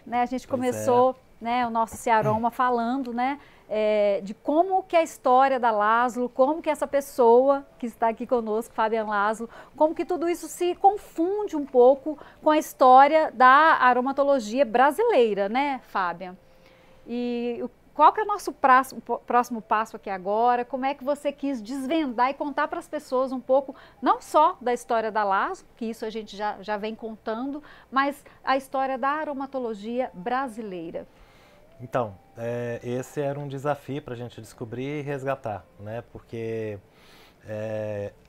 né? A gente começou, né, o nosso Cearoma falando, né, de como que a história da Laszlo, como que essa pessoa que está aqui conosco, Fabian Laszlo, como que tudo isso se confunde um pouco com a história da aromatologia brasileira, né, Fabian? E qual que é o nosso próximo passo aqui agora? Como é que você quis desvendar e contar para as pessoas um pouco, não só da história da Laszlo, que isso a gente já vem contando, mas a história da aromatologia brasileira? Então, esse era um desafio para a gente descobrir e resgatar, né? Porque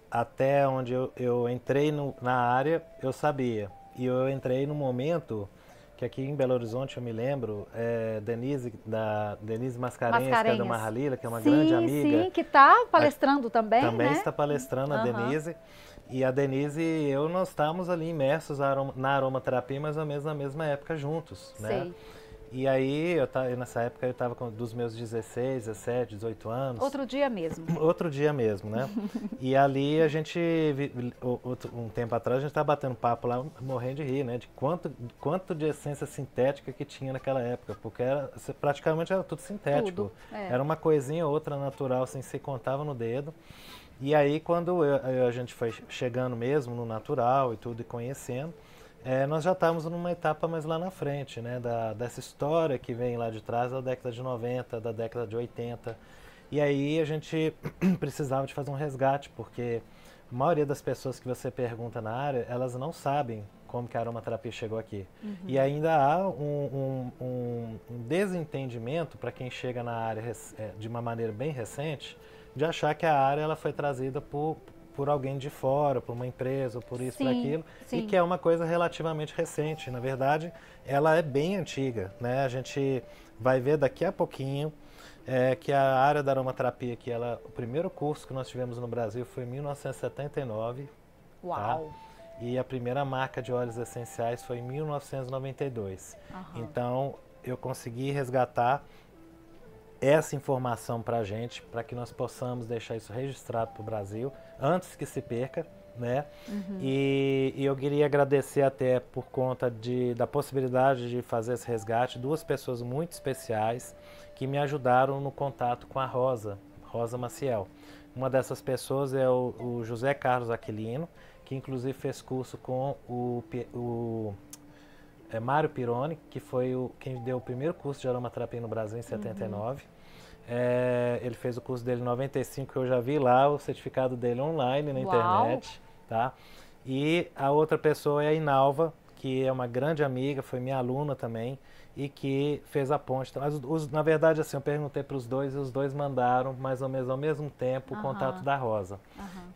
até onde eu entrei na área, eu sabia. E eu entrei no momento que aqui em Belo Horizonte, eu me lembro, Denise Mascarenhas, que é da Mascarenhas. Marralila, que é uma grande Sim, amiga. sim, que está palestrando também, Também né? está palestrando a Aham. Denise. E a Denise e eu, nós estávamos ali imersos na aromaterapia, mais ou menos na mesma época juntos, né? Sei. E aí, nessa época, eu estava dos meus 16, 17, 18 anos. Outro dia mesmo. Outro dia mesmo, né? E ali a gente, um tempo atrás, a gente estava batendo papo lá, morrendo de rir, né? De quanto de essência sintética que tinha naquela época, porque praticamente era tudo sintético. Tudo. É. Era uma coisinha ou outra natural, assim, se contava no dedo. E aí, quando a gente foi chegando mesmo no natural e tudo, e conhecendo, nós já estávamos numa etapa mais lá na frente, né? Dessa história que vem lá de trás da década de 90, da década de 80. E aí a gente precisava de fazer um resgate, porque a maioria das pessoas que você pergunta na área, elas não sabem como que a aromaterapia chegou aqui. E ainda há um desentendimento para quem chega na área de uma maneira bem recente, de achar que a área ela foi trazida por alguém de fora, por uma empresa, por isso, por Sim, aquilo, e sim. que é uma coisa relativamente recente. Na verdade, ela é bem antiga, né? A gente vai ver daqui a pouquinho que a área da aromaterapia, o primeiro curso que nós tivemos no Brasil foi em 1979, tá? Uau. E a primeira marca de óleos essenciais foi em 1992. Aham. Então, eu consegui resgatar essa informação para a gente, para que nós possamos deixar isso registrado para o Brasil, antes que se perca, né? E eu queria agradecer até por conta da possibilidade de fazer esse resgate, duas pessoas muito especiais que me ajudaram no contato com a Rosa Maciel. Uma dessas pessoas é o José Carlos Aquilino, que inclusive fez curso com o Mário Pironi, que foi quem deu o primeiro curso de aromaterapia no Brasil em 79. Ele fez o curso dele em 95, eu já vi lá o certificado dele online na Uau. internet, tá? E a outra pessoa é a Inalva, que é uma grande amiga, foi minha aluna também, e que fez a ponte. Mas, na verdade, assim, eu perguntei para os dois e os dois mandaram mais ou menos ao mesmo tempo o contato da Rosa.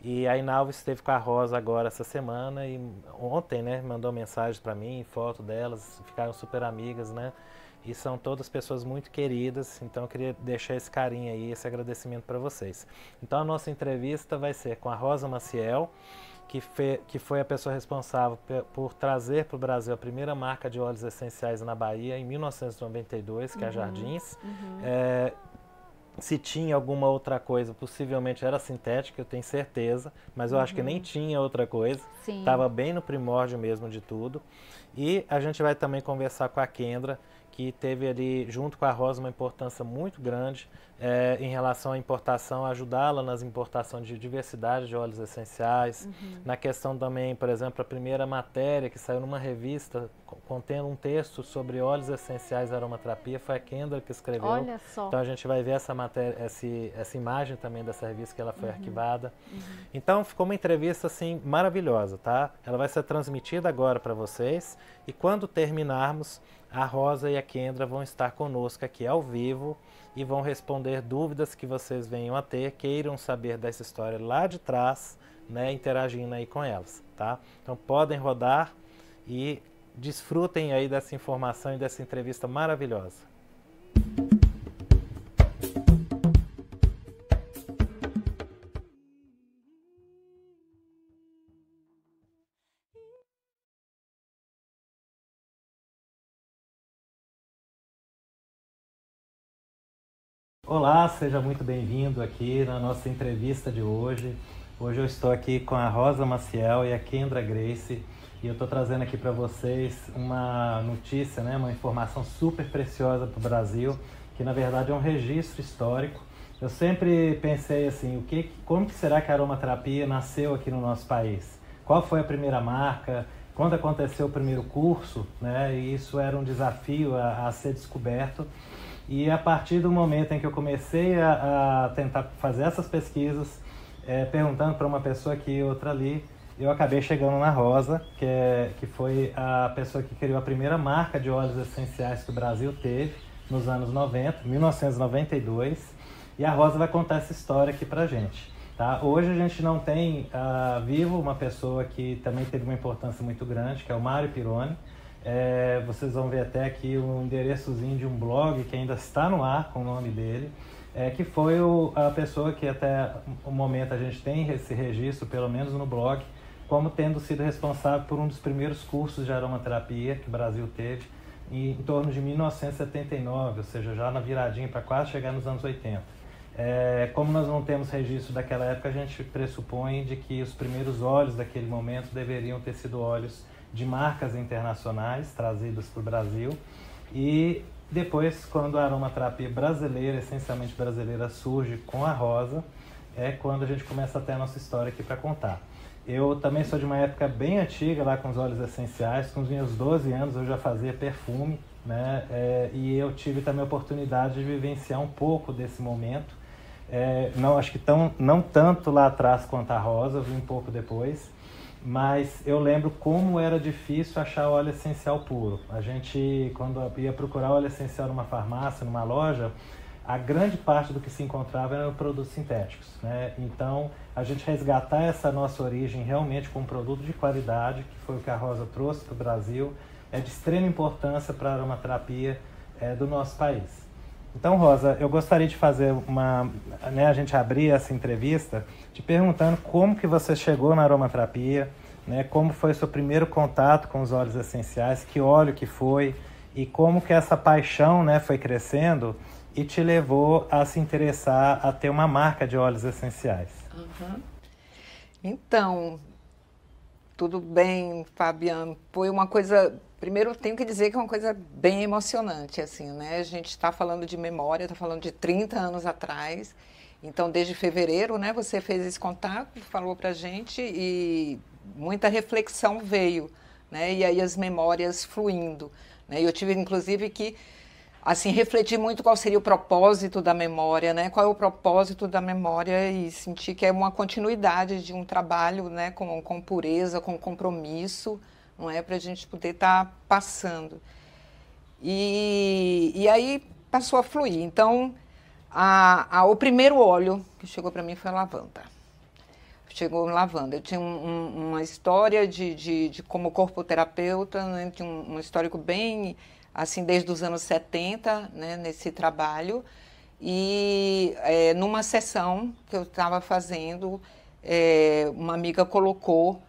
E a Inalva esteve com a Rosa agora essa semana e ontem, né, mandou mensagem para mim, foto delas, ficaram super amigas, né? E são todas pessoas muito queridas, então eu queria deixar esse carinho aí, esse agradecimento para vocês. Então a nossa entrevista vai ser com a Rosa Maciel, que foi a pessoa responsável por trazer para o Brasil a primeira marca de óleos essenciais na Bahia em 1992, que é a Jardins. Se tinha alguma outra coisa, possivelmente era sintética, eu tenho certeza, mas eu acho que nem tinha outra coisa. Sim. Estava bem no primórdio mesmo de tudo. E a gente vai também conversar com a Kendra, que teve ali, junto com a Rosa, uma importância muito grande em relação à importação, ajudá-la nas importações de diversidade de óleos essenciais. Na questão também, por exemplo, a primeira matéria que saiu numa revista contendo um texto sobre óleos essenciais e aromaterapia, foi a Kendra que escreveu. Olha só. Então a gente vai ver essa matéria, essa imagem também dessa revista que ela foi arquivada. Então ficou uma entrevista assim maravilhosa, tá? Ela vai ser transmitida agora para vocês e quando terminarmos, a Rosa e a Kendra vão estar conosco aqui ao vivo e vão responder dúvidas que vocês venham a ter, queiram saber dessa história lá de trás, né, interagindo aí com elas, tá? Então podem rodar e desfrutem aí dessa informação e dessa entrevista maravilhosa. Olá, seja muito bem-vindo aqui na nossa entrevista de hoje. Hoje eu estou aqui com a Rosa Maciel e a Kendra Grace e eu estou trazendo aqui para vocês uma notícia, né, uma informação super preciosa para o Brasil, que na verdade é um registro histórico. Eu sempre pensei assim, como que será que a aromaterapia nasceu aqui no nosso país? Qual foi a primeira marca? Quando aconteceu o primeiro curso, né, e isso era um desafio a ser descoberto. E a partir do momento em que eu comecei a tentar fazer essas pesquisas, perguntando para uma pessoa aqui e outra ali, eu acabei chegando na Rosa, que foi a pessoa que criou a primeira marca de óleos essenciais que o Brasil teve nos anos 90, 1992, e a Rosa vai contar essa história aqui pra gente. Tá? Hoje a gente não tem vivo uma pessoa que também teve uma importância muito grande, que é o Mário Pironi. Vocês vão ver até aqui um endereçozinho de um blog que ainda está no ar com o nome dele, que foi a pessoa que até o momento a gente tem esse registro, pelo menos no blog, como tendo sido responsável por um dos primeiros cursos de aromaterapia que o Brasil teve em torno de 1979, ou seja, já na viradinha para quase chegar nos anos 80. Como nós não temos registro daquela época, a gente pressupõe de que os primeiros óleos daquele momento deveriam ter sido óleos de marcas internacionais trazidos para o Brasil. E depois, quando a aromaterapia brasileira, essencialmente brasileira, surge com a Rosa, é quando a gente começa a ter a nossa história aqui para contar. Eu também sou de uma época bem antiga, lá com os óleos essenciais. Com os meus 12 anos eu já fazia perfume, né? E eu tive também a oportunidade de vivenciar um pouco desse momento. Não, acho que não tanto lá atrás quanto a Rosa, eu vi um pouco depois. Mas eu lembro como era difícil achar óleo essencial puro. A gente, quando ia procurar óleo essencial numa farmácia, numa loja, a grande parte do que se encontrava eram produtos sintéticos, né? Então, a gente resgatar essa nossa origem realmente com um produto de qualidade, que foi o que a Rosa trouxe para o Brasil, é de extrema importância para a aromaterapia do nosso país. Então, Rosa, eu gostaria de fazer a gente abrir essa entrevista te perguntando como que você chegou na aromaterapia, né? Como foi o seu primeiro contato com os óleos essenciais, que óleo que foi e como que essa paixão, né, foi crescendo e te levou a se interessar a ter uma marca de óleos essenciais. Uhum. Então, tudo bem, Fabiano. Foi uma coisa... Primeiro, eu tenho que dizer que é uma coisa bem emocionante, assim, né? A gente está falando de memória, está falando de 30 anos atrás. Então, desde fevereiro, né, você fez esse contato, falou para a gente e muita reflexão veio, né? E aí as memórias fluindo, né? Eu tive, inclusive, que assim, refletir muito qual seria o propósito da memória, né? Qual é o propósito da memória e sentir que é uma continuidade de um trabalho, né? Com pureza, com compromisso, não é? Para a gente poder estar passando. E aí passou a fluir. Então, o primeiro óleo que chegou para mim foi a lavanda. Chegou lavanda. Eu tinha uma história de como corpoterapeuta, né? Tinha um histórico bem... assim, desde os anos 70, né, nesse trabalho, e numa sessão que eu estava fazendo, uma amiga colocou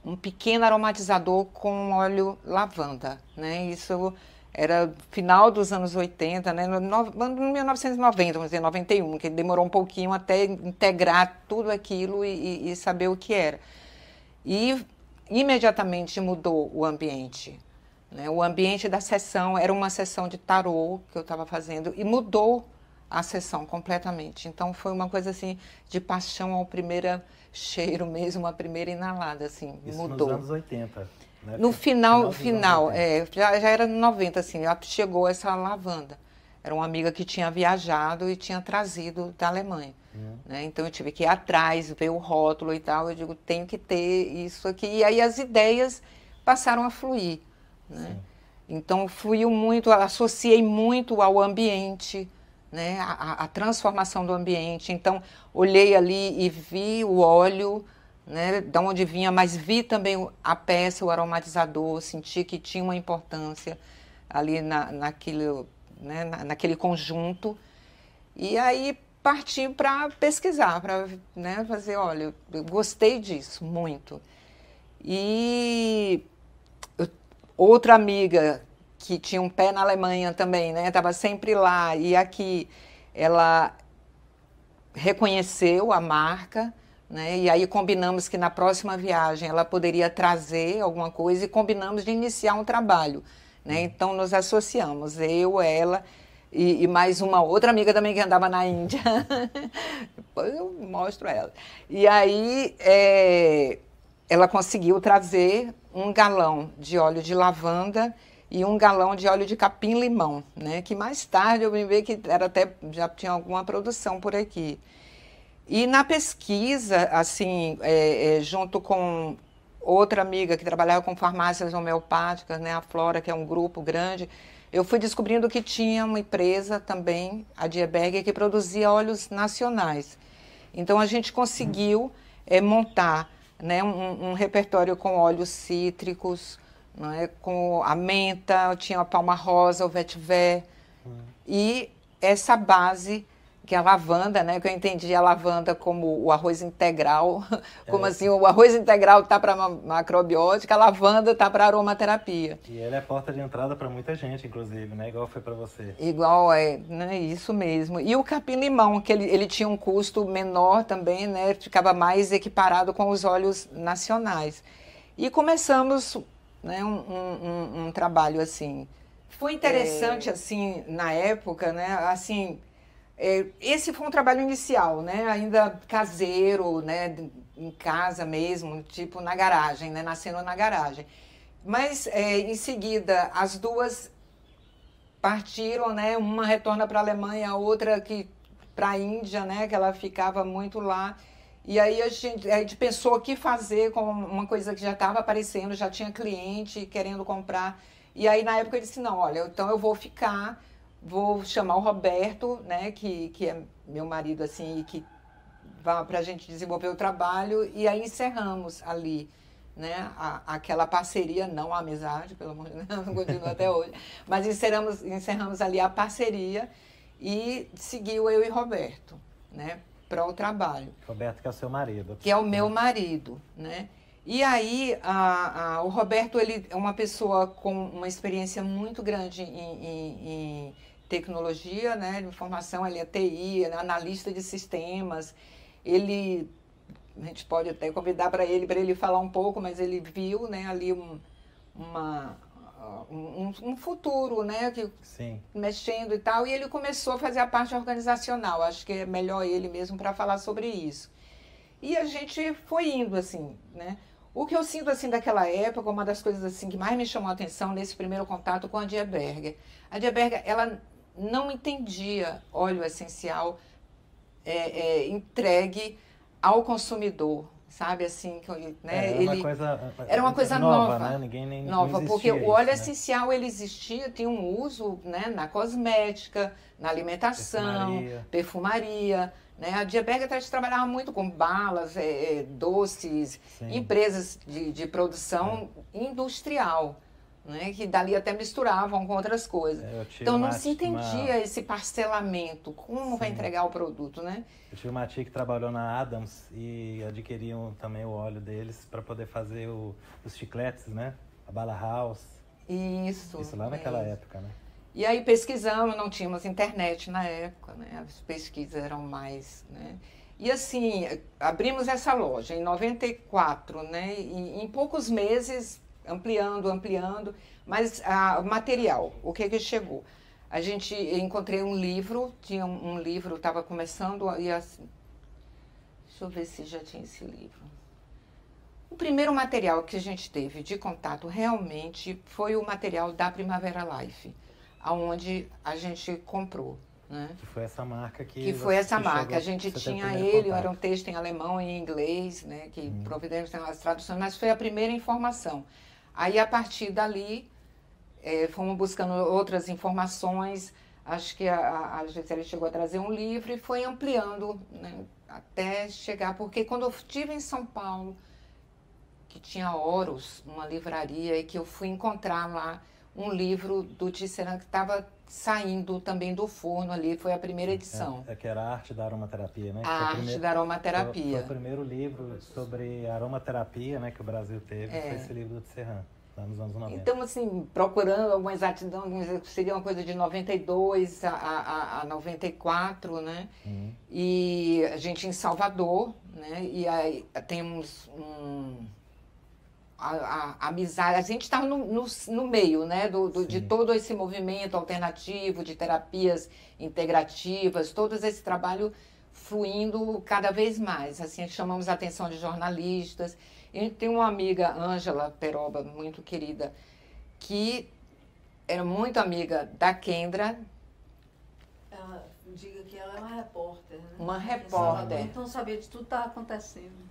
um pequeno aromatizador com óleo lavanda, né, isso era final dos anos 80, né, no 1990, vamos dizer, 91, que demorou um pouquinho até integrar tudo aquilo e saber o que era. E imediatamente mudou o ambiente. O ambiente da sessão era uma sessão de tarô que eu estava fazendo e mudou a sessão completamente. Então foi uma coisa assim de paixão ao primeiro cheiro mesmo, a primeira inalada, assim, isso mudou. Nos anos 80, né? No final, já era no 90, assim, chegou essa lavanda. Era uma amiga que tinha viajado e tinha trazido da Alemanha. Né? Então eu tive que ir atrás, ver o rótulo e tal. Eu digo, tenho que ter isso aqui. E aí as ideias passaram a fluir. Né? Então fluiu muito, associei muito ao ambiente, né? a transformação do ambiente. Então olhei ali e vi o óleo, né? De onde vinha, mas vi também a peça, o aromatizador, senti que tinha uma importância ali naquele conjunto. E aí parti para pesquisar, para, né, fazer, olha, eu gostei disso muito. E outra amiga que tinha um pé na Alemanha também, né? Estava sempre lá e aqui ela reconheceu a marca, né? E aí combinamos que na próxima viagem ela poderia trazer alguma coisa e combinamos de iniciar um trabalho, né? Então nos associamos, eu, ela e mais uma outra amiga também que andava na Índia. Depois eu mostro ela. E aí ela conseguiu trazer 1 galão de óleo de lavanda e 1 galão de óleo de capim-limão, né? Que mais tarde eu vim ver que já tinha alguma produção por aqui. E na pesquisa, assim, junto com outra amiga que trabalhava com farmácias homeopáticas, né, a Flora, que é um grupo grande, eu fui descobrindo que tinha uma empresa também, a Dieberger, que produzia óleos nacionais. Então a gente conseguiu montar, né, um repertório com óleos cítricos, né, com a menta, tinha a palma rosa, o vetiver, e essa base que é a lavanda, né? Que eu entendi a lavanda como o arroz integral, como assim, o arroz integral está para macrobiótica, a lavanda está para aromaterapia. E ele é porta de entrada para muita gente, inclusive, né? Igual foi para você. Igual, né? Isso mesmo. E o capim-limão, que ele tinha um custo menor também, né? Ficava mais equiparado com os óleos nacionais. E começamos, né, um trabalho assim. Foi interessante, assim, na época, né? Assim, esse foi um trabalho inicial, né? Ainda caseiro, né? Em casa mesmo, tipo na garagem, né? Nascendo na garagem. Mas, em seguida, as duas partiram, né? Uma retorna para a Alemanha, a outra para a Índia, né? Que ela ficava muito lá. E aí a gente pensou o que fazer com uma coisa que já estava aparecendo, já tinha cliente querendo comprar. E aí, na época, eu disse, não, olha, então eu vou ficar... Vou chamar o Roberto, né, que é meu marido, assim, e que vai para a gente desenvolver o trabalho, e aí encerramos ali, né, aquela parceria, não a amizade, pelo amor de Deus, não continua até hoje, mas encerramos ali a parceria e seguiu eu e Roberto, né, para o trabalho. Roberto, que é o seu marido. Que é o meu marido, né. E aí, o Roberto, ele é uma pessoa com uma experiência muito grande em tecnologia, né, de informação, ele é TI, ele é analista de sistemas. A gente pode até convidar para ele falar um pouco, mas ele viu, né, ali um futuro, né, Sim. Mexendo e tal, e ele começou a fazer a parte organizacional. Acho que é melhor ele mesmo para falar sobre isso. E a gente foi indo, assim, né. O que eu sinto, assim, daquela época, uma das coisas, assim, que mais me chamou a atenção nesse primeiro contato com a Dieberger. A Dieberger, ela não entendia óleo essencial entregue ao consumidor, sabe, assim, né? Era uma coisa nova, né? Ninguém nova, não porque o óleo essencial, né? ele existia, tinha um uso, né, na cosmética, na alimentação, perfumaria, né? A Dieberger trabalhava muito com balas, doces, sim, empresas de produção industrial, né? Que dali até misturavam com outras coisas. Então não se entendia esse parcelamento, como sim vai entregar o produto, né? Eu tive uma tia que trabalhou na Adams e adquiriam também o óleo deles para poder fazer os chicletes, né? A Bala House. Isso lá naquela época, né? E aí pesquisamos, não tínhamos internet na época, né? As pesquisas eram mais, né? E assim, abrimos essa loja em 94, né? E em poucos meses, ampliando, mas o material, o que chegou? Encontrei um livro, tinha um livro, estava começando, e assim, deixa eu ver se já tinha esse livro. O primeiro material que a gente teve de contato realmente foi o material da Primavera Life, aonde a gente comprou, né? Que foi essa marca que foi essa marca. A gente tinha ele, era um texto em alemão e em inglês, né? Que providenciaram as traduções, mas foi a primeira informação. Aí, a partir dali, fomos buscando outras informações. Acho que a Gisele chegou a trazer um livro e foi ampliando, né, até chegar... Porque quando eu estive em São Paulo, que tinha Horus, uma livraria, e que eu fui encontrar lá um livro do Tisserand que estava saindo também do forno ali, foi a primeira edição. Que era a Arte da Aromaterapia, né? A Arte da Aromaterapia. Foi o primeiro livro sobre aromaterapia, né, que o Brasil teve, foi esse livro do Tisserand. lá nos anos 90. Então, assim, procurando alguma exatidão, seria uma coisa de 92 a 94, né? E a gente em Salvador, né? E aí temos a amizade, a gente estava no meio, né, de todo esse movimento alternativo, de terapias integrativas, todo esse trabalho fluindo cada vez mais. Assim, chamamos a atenção de jornalistas. A gente tem uma amiga, Ângela Peroba, muito querida, que era muito amiga da Kendra. Ela diga que ela é uma repórter, né? Uma repórter. Então sabia de tudo que estava acontecendo.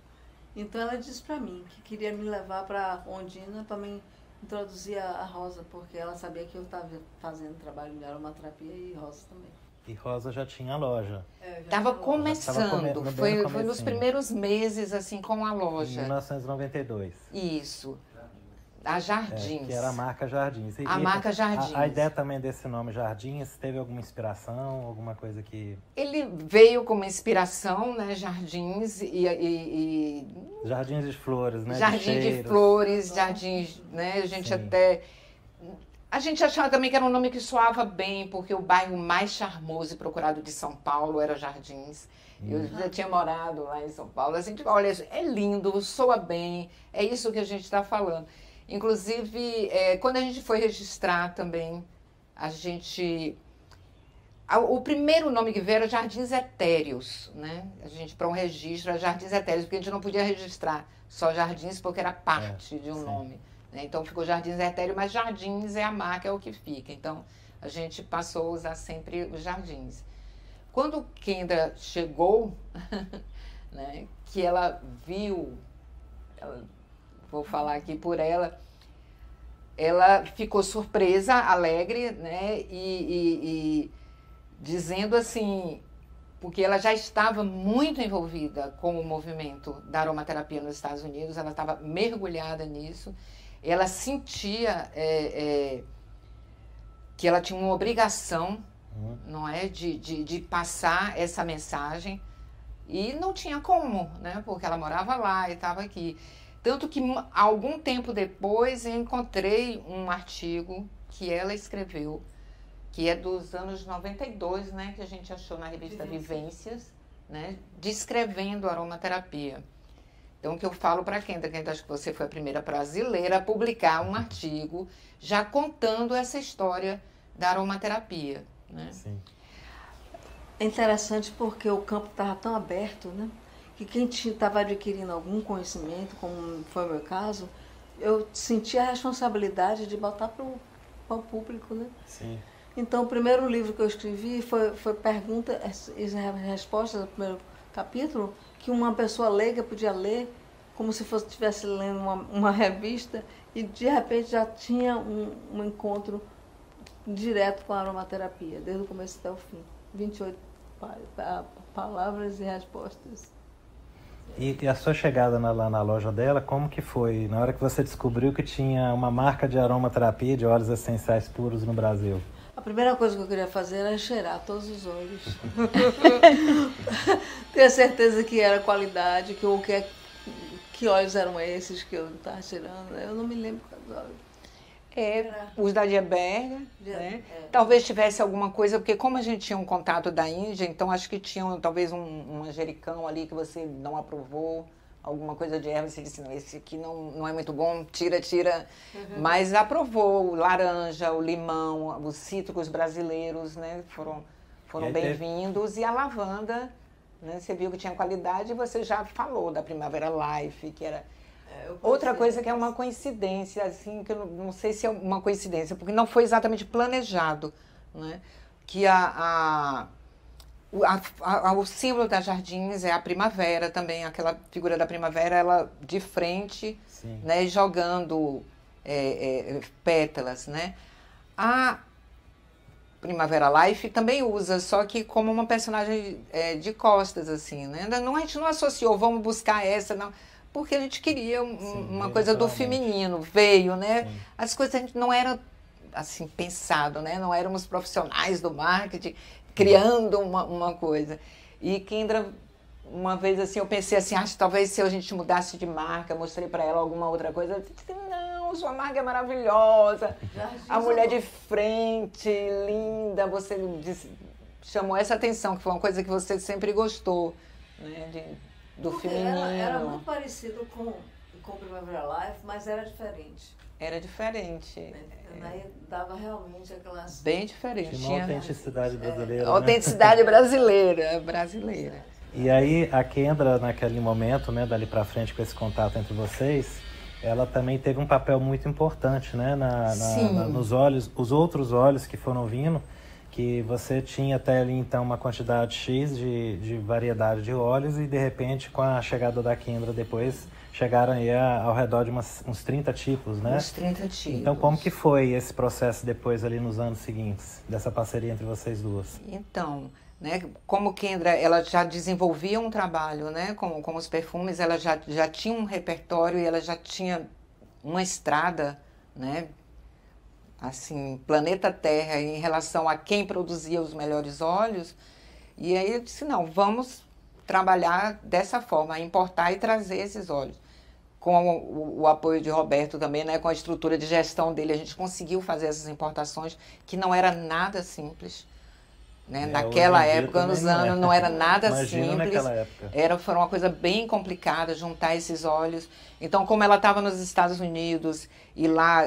Então ela disse para mim que queria me levar para Ondina para me introduzir a Rosa, porque ela sabia que eu estava fazendo trabalho de aromaterapia e Rosa também. E Rosa já tinha loja. Estava começando, foi nos primeiros meses, assim, com a loja. Em 1992. Isso. A Jardins. Que era a marca Jardins. A marca Jardins. A ideia também desse nome Jardins, teve alguma inspiração, alguma coisa que... Ele veio como inspiração, né, Jardins Jardins de flores, né? Jardim de flores, jardins, né, a gente achava também que era um nome que soava bem, porque o bairro mais charmoso e procurado de São Paulo era Jardins. Eu já tinha morado lá em São Paulo. A gente olha, é lindo, soa bem, é isso que a gente está falando. Inclusive, quando a gente foi registrar também, o primeiro nome que veio era Jardins Etéreos, né? A gente, para um registro, era Jardins Etéreos, porque a gente não podia registrar só Jardins, porque era parte de um nome. Né? Então, ficou Jardins Etéreo, mas Jardins é a marca, é o que fica. Então, a gente passou a usar sempre os Jardins. Quando Kendra chegou, né, que ela viu... vou falar aqui por ela, ela ficou surpresa, alegre, né, e dizendo assim, porque ela já estava muito envolvida com o movimento da aromaterapia nos Estados Unidos, ela estava mergulhada nisso, ela sentia que ela tinha uma obrigação, não é, de passar essa mensagem, e não tinha como, né, porque ela morava lá e estava aqui. Tanto que, algum tempo depois, eu encontrei um artigo que ela escreveu, que é dos anos 92, né, que a gente achou na revista Vivências, né, descrevendo a aromaterapia. Então, o que eu falo para Kendra, acho que você foi a primeira brasileira a publicar um artigo já contando essa história da aromaterapia. Né? Sim. É interessante porque o campo estava tão aberto, né? Que quem estava adquirindo algum conhecimento, como foi o meu caso, eu senti a responsabilidade de botar para o público, né? Sim. Então, o primeiro livro que eu escrevi foi perguntas e respostas do primeiro capítulo, que uma pessoa leiga podia ler, como se estivesse lendo uma revista, e de repente já tinha um encontro direto com a aromaterapia, desde o começo até o fim. 28 palavras e respostas. E a sua chegada lá na loja dela, como que foi? Na hora que você descobriu que tinha uma marca de aromaterapia de óleos essenciais puros no Brasil? A primeira coisa que eu queria fazer era cheirar todos os óleos. Ter certeza que era qualidade, que óleos eram esses que eu estava cheirando. Eu não me lembro quais óleos. Os da Dieberger, né? Talvez tivesse alguma coisa, porque como a gente tinha um contato da Índia, então acho que tinha talvez um manjericão ali que você não aprovou, alguma coisa de erva, você disse, não, esse aqui não é muito bom, tira. Mas aprovou o laranja, o limão, os cítricos brasileiros, né? Foram bem-vindos, e a lavanda, né? Você viu que tinha qualidade e você já falou da Primavera Life, que era... Outra coisa que é uma coincidência, assim, que eu não sei se é uma coincidência, porque não foi exatamente planejado, né? Que o símbolo da Jardins é a primavera também, aquela figura da primavera, ela de frente, né, jogando pétalas, né? A Primavera Life também usa, só que como uma personagem de costas, assim, né? A gente não associou, vamos buscar essa, não... Porque a gente queria uma coisa do feminino, veio, né? Sim. As coisas a gente não era assim pensado, né? Não éramos profissionais do marketing criando uma coisa. E Kendra, uma vez assim, eu pensei assim, talvez se a gente mudasse de marca, mostrei para ela alguma outra coisa, ela disse, não, sua marca é maravilhosa. Jardim A mulher São de frente, linda, você chamou essa atenção, que foi uma coisa que você sempre gostou, né, do Porque feminino. era muito parecido com Primavera Life, mas era diferente. Era diferente. Aí dava realmente aquelas... Bem diferente. Tinha uma autenticidade brasileira, né? Autenticidade brasileira. E aí a Kendra, naquele momento, né, dali pra frente, com esse contato entre vocês, ela também teve um papel muito importante, né, nos óleos, os outros óleos que foram vindo, que você tinha até ali então uma quantidade X de variedade de óleos e de repente com a chegada da Kendra depois chegaram aí ao redor de uns 30 tipos, né? Uns 30 tipos. Então como que foi esse processo depois ali nos anos seguintes, dessa parceria entre vocês duas? Então, né, como Kendra, ela já desenvolvia um trabalho, né, com os perfumes, ela já tinha um repertório e ela já tinha uma estrada, né, assim, planeta Terra em relação a quem produzia os melhores óleos. E aí eu disse, não, vamos trabalhar dessa forma, importar e trazer esses óleos. Com o apoio de Roberto também, né, com a estrutura de gestão dele, a gente conseguiu fazer essas importações, que não era nada simples. Né? Naquela época, nos anos, não era nada simples. Foi uma coisa bem complicada juntar esses óleos. Então, como ela estava nos Estados Unidos e lá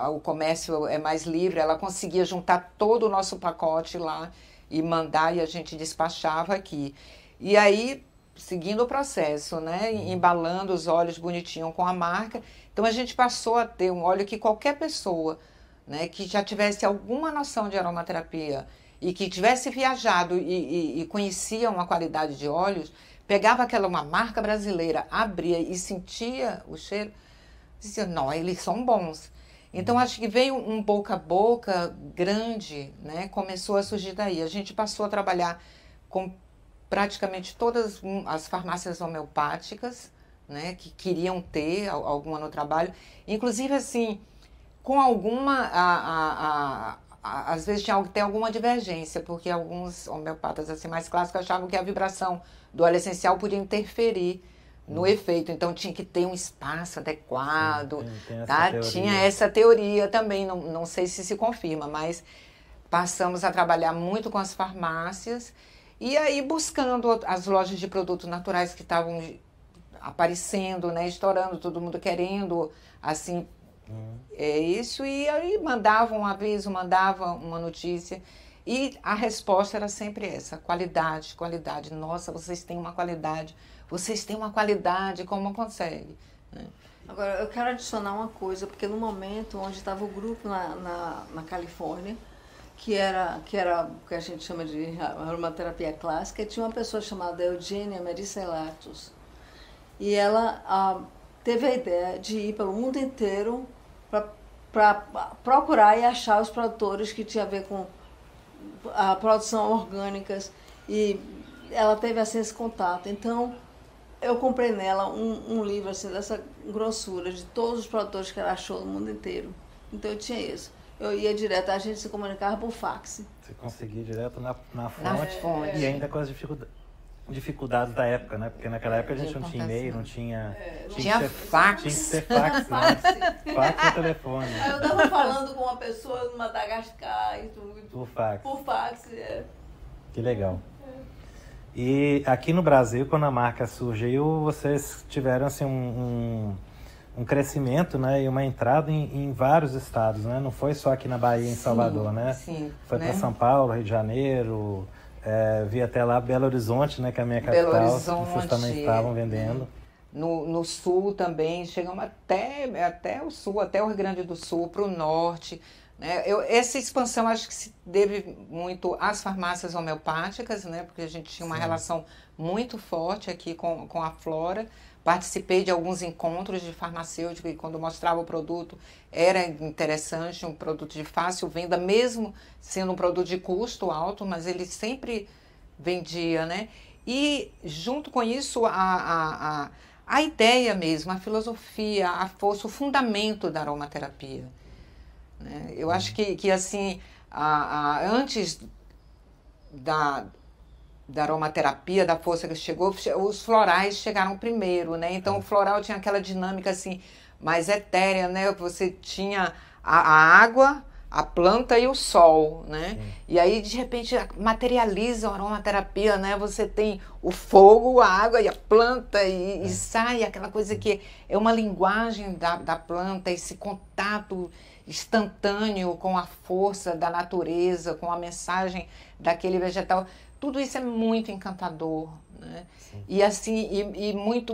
o comércio é mais livre, ela conseguia juntar todo o nosso pacote lá e mandar, e a gente despachava aqui. E aí, seguindo o processo, né? Embalando os óleos bonitinho com a marca. Então, a gente passou a ter um óleo que qualquer pessoa, né, que já tivesse alguma noção de aromaterapia e que tivesse viajado e conhecia uma qualidade de óleos, pegava uma marca brasileira, abria e sentia o cheiro, dizia, não, eles são bons. Então, acho que veio um boca a boca grande, né? Começou a surgir daí. A gente passou a trabalhar com praticamente todas as farmácias homeopáticas, né? Que queriam ter alguma no trabalho. Inclusive, assim, com alguma... às vezes tinha até alguma divergência, porque alguns homeopatas assim, mais clássicos achavam que a vibração do óleo essencial podia interferir no efeito, então tinha que ter um espaço adequado. Sim, tá? Tinha essa teoria também, não sei se confirma, mas passamos a trabalhar muito com as farmácias e aí buscando as lojas de produtos naturais que estavam aparecendo, né, estourando, todo mundo querendo, assim, isso, e aí mandava um aviso, mandava uma notícia, e a resposta era sempre essa, qualidade, qualidade. Nossa, vocês têm uma qualidade, como consegue? Né? Agora, eu quero adicionar uma coisa, porque no momento onde estava o grupo na Califórnia, que era o que a gente chama de aromaterapia clássica, e tinha uma pessoa chamada Eugênia Mericelatos, e ela teve a ideia de ir pelo mundo inteiro para procurar e achar os produtores que tinham a ver com a produção orgânicas, e ela teve assim, esse contato. Então, eu comprei nela um livro assim, dessa grossura, de todos os produtores que ela achou no mundo inteiro. Então, eu tinha isso. Eu ia direto, a gente se comunicava por fax. Você conseguia direto na fonte, Na fonte. E ainda com as dificuldades da época, né? Porque naquela época a gente não tinha e-mail, não tinha... Tinha fax. Tinha que ser fax, né? Fax no telefone. Aí eu estava falando com uma pessoa no Madagascar e tudo. Por fax. Por fax, Que legal. E aqui no Brasil, quando a marca surgiu, vocês tiveram assim, um crescimento, né, e uma entrada em vários estados, né? Não foi só aqui na Bahia, em Salvador, né? Sim, foi né? para São Paulo, Rio de Janeiro, vi até lá Belo Horizonte, né, que é a minha capital, vocês também estavam vendendo. No sul também, chegamos até o sul, até o Rio Grande do Sul, para o norte. Né? Essa expansão acho que se deve muito às farmácias homeopáticas, né? Porque a gente tinha uma relação muito forte aqui com a Flora. Participei de alguns encontros de farmacêutico e quando mostrava o produto era interessante, um produto de fácil venda, mesmo sendo um produto de custo alto, mas ele sempre vendia, né? E junto com isso a ideia mesmo, a filosofia, a força, o fundamento da aromaterapia. Né? Eu acho que assim, antes da aromaterapia, da força que chegou, os florais chegaram primeiro, né? Então o floral tinha aquela dinâmica assim, mais etérea, né? Você tinha a água, a planta e o sol, né? Sim. E aí, de repente, materializa a aromaterapia, né? Você tem o fogo, a água e a planta e sai aquela coisa que é uma linguagem da planta, esse contato instantâneo com a força da natureza, com a mensagem daquele vegetal. Tudo isso é muito encantador, né? E assim, e muito,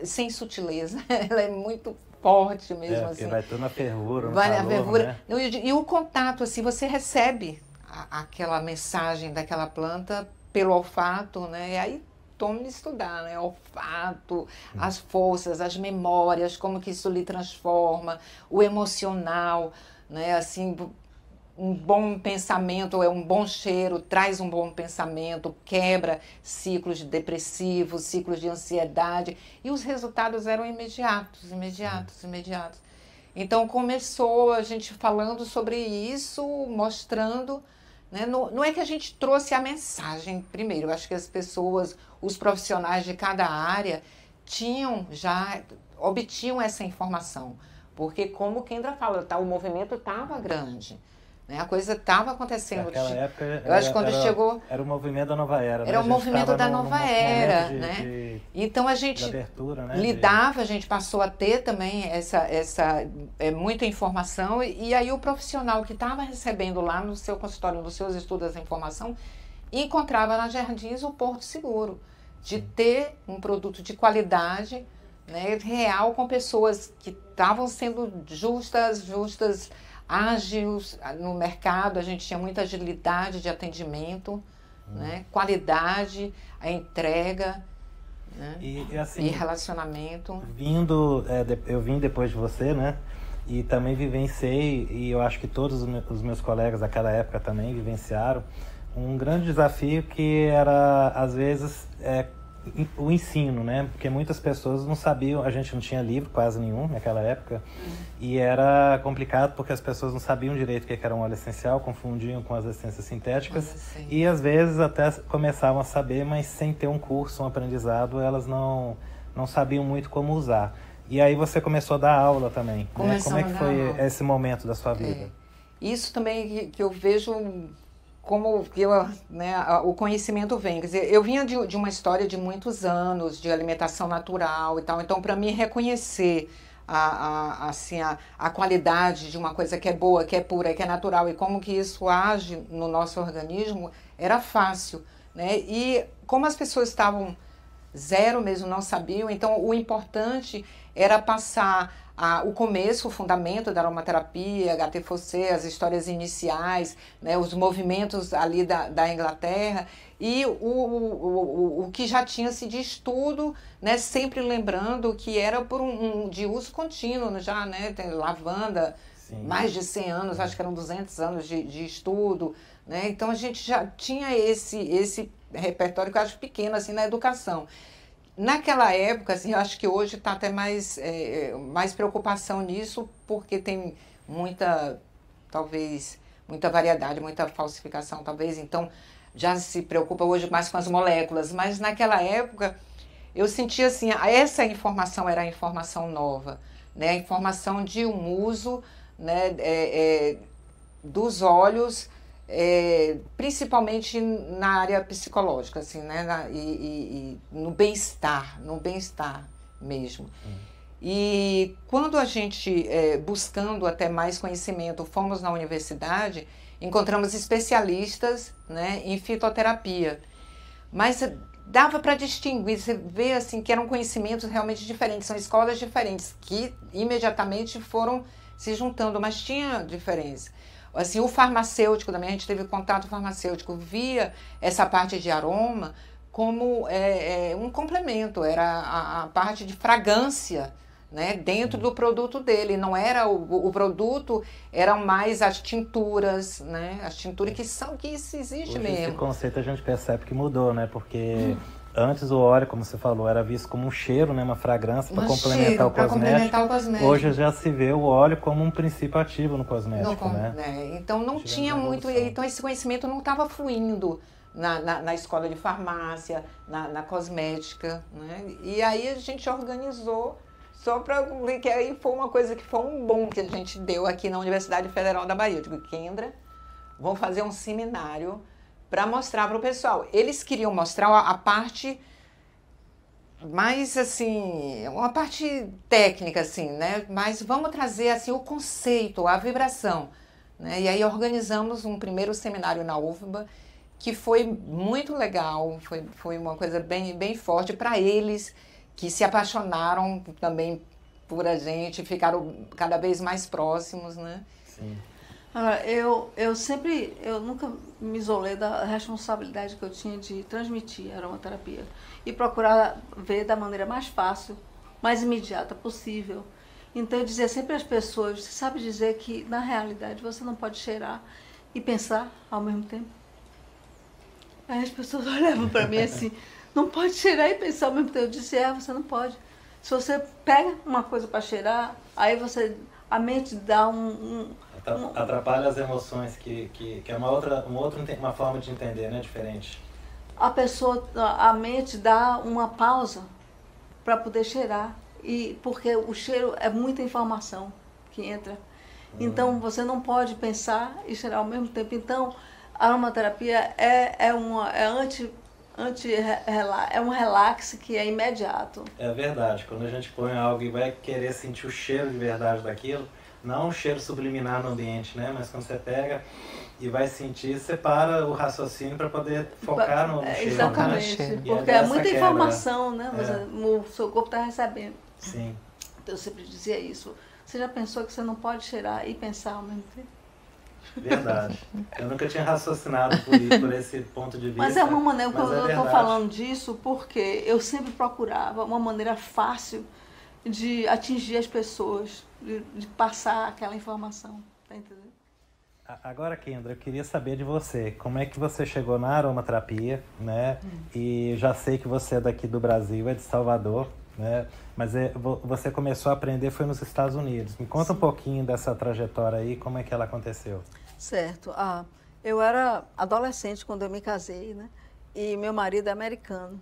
sem sutileza, ela é muito forte mesmo, assim. Vai tudo na fervura, no vai calor, na fervura, né? E o contato, assim, você recebe aquela mensagem daquela planta pelo olfato, né? E aí tome estudar, né? Olfato, as forças, as memórias, como que isso lhe transforma, o emocional, né? Assim, um bom pensamento, um bom cheiro, traz um bom pensamento, quebra ciclos depressivos, ciclos de ansiedade, e os resultados eram imediatos. Então começou a gente falando sobre isso, mostrando, né? Não é que a gente trouxe a mensagem primeiro, eu acho que as pessoas, os profissionais de cada área obtinham essa informação, porque como o Kendra fala, o movimento estava grande. A coisa estava acontecendo. Naquela época, eu acho que quando chegou... Era o movimento da nova era. Era o movimento da nova era, né? Então a gente abertura, né? lidava, a gente passou a ter também muita informação, e aí o profissional que estava recebendo lá no seu consultório, nos seus estudos essa informação, encontrava na Jardins o porto seguro, de ter um produto de qualidade, né, real, com pessoas que estavam sendo justas, ágeis no mercado. A gente tinha muita agilidade de atendimento, né? Qualidade, a entrega, né? Assim, e relacionamento. Eu vim depois de você, né? E também vivenciei, e eu acho que todos os meus colegas daquela época também vivenciaram, um grande desafio que era, às vezes, o ensino, né? Porque muitas pessoas não sabiam, a gente não tinha livro quase nenhum naquela época, e era complicado porque as pessoas não sabiam direito o que era um óleo essencial, confundiam com as essências sintéticas, e às vezes até começavam a saber, mas sem ter um curso, um aprendizado, elas não sabiam muito como usar. E aí você começou a dar aula também, né? Como é que foi esse momento da sua vida? Isso também que eu vejo como o conhecimento vem. Quer dizer, eu vinha de uma história de muitos anos de alimentação natural e tal, então para mim reconhecer a qualidade de uma coisa que é boa, que é pura, que é natural, e como que isso age no nosso organismo, era fácil, né? E como as pessoas estavam zero mesmo, não sabiam, então o importante era passar o começo, o fundamento da aromaterapia, HT-Fossé, as histórias iniciais, né, os movimentos ali da Inglaterra, e o que já tinha-se de estudo, né, sempre lembrando que era de uso contínuo já, né, tem lavanda, sim, mais de 100 anos, acho que eram 200 anos de estudo, né, então a gente já tinha esse repertório que eu acho pequeno assim, na educação. Naquela época, assim, eu acho que hoje está até mais preocupação nisso, porque tem muita variedade, muita falsificação, talvez, então já se preocupa hoje mais com as moléculas, mas naquela época eu sentia assim, essa informação era a informação nova, né, a informação de um uso, né, dos óleos, principalmente na área psicológica, assim, né, e no bem-estar mesmo. E quando a gente, buscando até mais conhecimento, fomos na universidade, encontramos especialistas, né, em fitoterapia, mas dava para distinguir, você vê assim, que eram conhecimentos realmente diferentes, são escolas diferentes, que imediatamente foram se juntando, mas tinha diferença. Assim, o farmacêutico também, a gente teve contato farmacêutico, via essa parte de aroma como um complemento, era a parte de fragrância, né, dentro do produto dele, não era o produto, eram mais as tinturas, né, as tinturas que isso existe hoje mesmo. Esse conceito a gente percebe que mudou, né, porque antes o óleo, como você falou, era visto como um cheiro, né, uma fragrância para complementar o cosmético. Hoje já se vê o óleo como um princípio ativo no cosmético, né? Então não tinha muito, então esse conhecimento não estava fluindo na escola de farmácia, na cosmética, né? E aí a gente organizou Só para ver que aí foi uma coisa que foi um bom que a gente deu aqui na Universidade Federal da Bahia. Eu digo, Kendra, vão fazer um seminário para mostrar para o pessoal. Eles queriam mostrar a parte mais, assim, uma parte técnica, assim, né? Mas vamos trazer, assim, o conceito, a vibração, né? E aí organizamos um primeiro seminário na UFBA, que foi muito legal, foi uma coisa bem, bem forte para eles, que se apaixonaram também por a gente, ficaram cada vez mais próximos, né? Sim. Agora, eu nunca me isolei da responsabilidade que eu tinha de transmitir a aromaterapia e procurar ver da maneira mais fácil, mais imediata possível. Então eu dizia sempre às pessoas, você sabe dizer que na realidade você não pode cheirar e pensar ao mesmo tempo? Aí as pessoas olhavam para mim assim, não pode cheirar e pensar ao mesmo tempo. Eu disse, você não pode. Se você pega uma coisa para cheirar, aí a mente dá atrapalha as emoções, que é uma forma de entender, né? Diferente. A mente dá uma pausa para poder cheirar, porque o cheiro é muita informação que entra. Então você não pode pensar e cheirar ao mesmo tempo. Então a aromaterapia é um relax que é imediato. É verdade. Quando a gente põe algo e vai querer sentir o cheiro de verdade daquilo, não um cheiro subliminar no ambiente, né? Mas quando você pega e vai sentir, você para o raciocínio para poder focar no cheiro. Exatamente, né? porque é muita informação, né? O seu corpo está recebendo. Sim. Então eu sempre dizia isso. Você já pensou que você não pode cheirar e pensar ao mesmo tempo? Verdade. Eu nunca tinha raciocinado por esse ponto de vista. Mas é uma maneira, eu estou falando disso porque eu sempre procurava uma maneira fácil de atingir as pessoas, de passar aquela informação, tá entendendo? Agora, Kendra, eu queria saber de você, como é que você chegou na aromaterapia, né? E já sei que você é daqui do Brasil, é de Salvador, né? Mas você começou a aprender foi nos Estados Unidos. Me conta um pouquinho dessa trajetória aí, como é que ela aconteceu? Certo. Eu era adolescente quando eu me casei, né? E meu marido é americano.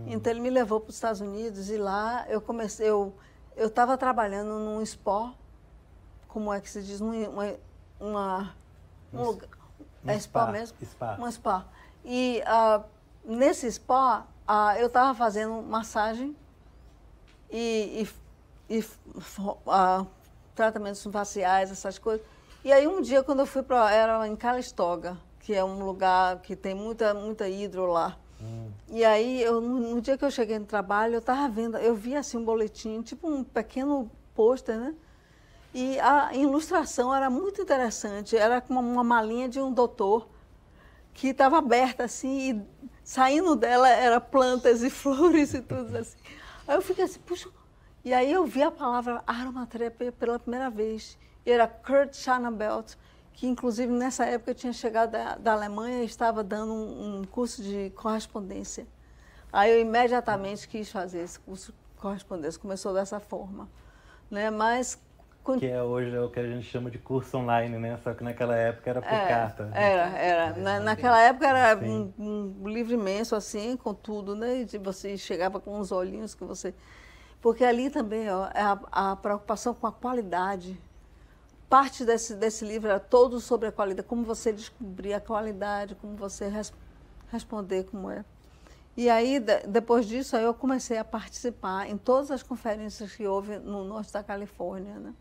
Então ele me levou para os Estados Unidos e lá eu comecei, eu estava trabalhando num spa, como é que se diz, um lugar, spa mesmo? Spa. Um spa. E nesse spa eu estava fazendo massagem e tratamentos faciais, essas coisas. E aí um dia quando eu fui era em Calistoga, que é um lugar que tem muita hidro lá. E aí, no dia que eu cheguei no trabalho, eu vi assim um boletim, tipo um pequeno pôster, né? E a ilustração era muito interessante, era como uma malinha de um doutor que estava aberta assim, e saindo dela era plantas e flores e tudo assim. Aí eu fiquei assim, puxa, e aí eu vi a palavra aromaterapia pela primeira vez, e era Kurt Schanabelt, que inclusive nessa época eu tinha chegado da Alemanha e estava dando um curso de correspondência. Aí eu imediatamente quis fazer esse curso de correspondência, começou dessa forma, né? Mas que é hoje o que a gente chama de curso online, né? Só que naquela época era por carta. Era. Naquela época era um livro imenso, assim, com tudo, né? E você chegava com uns olhinhos que você... Porque ali também, a preocupação com a qualidade. Parte desse livro era todo sobre a qualidade, como você descobrir a qualidade, como você responder como é. E aí, depois disso, aí eu comecei a participar em todas as conferências que houve no norte da Califórnia, né?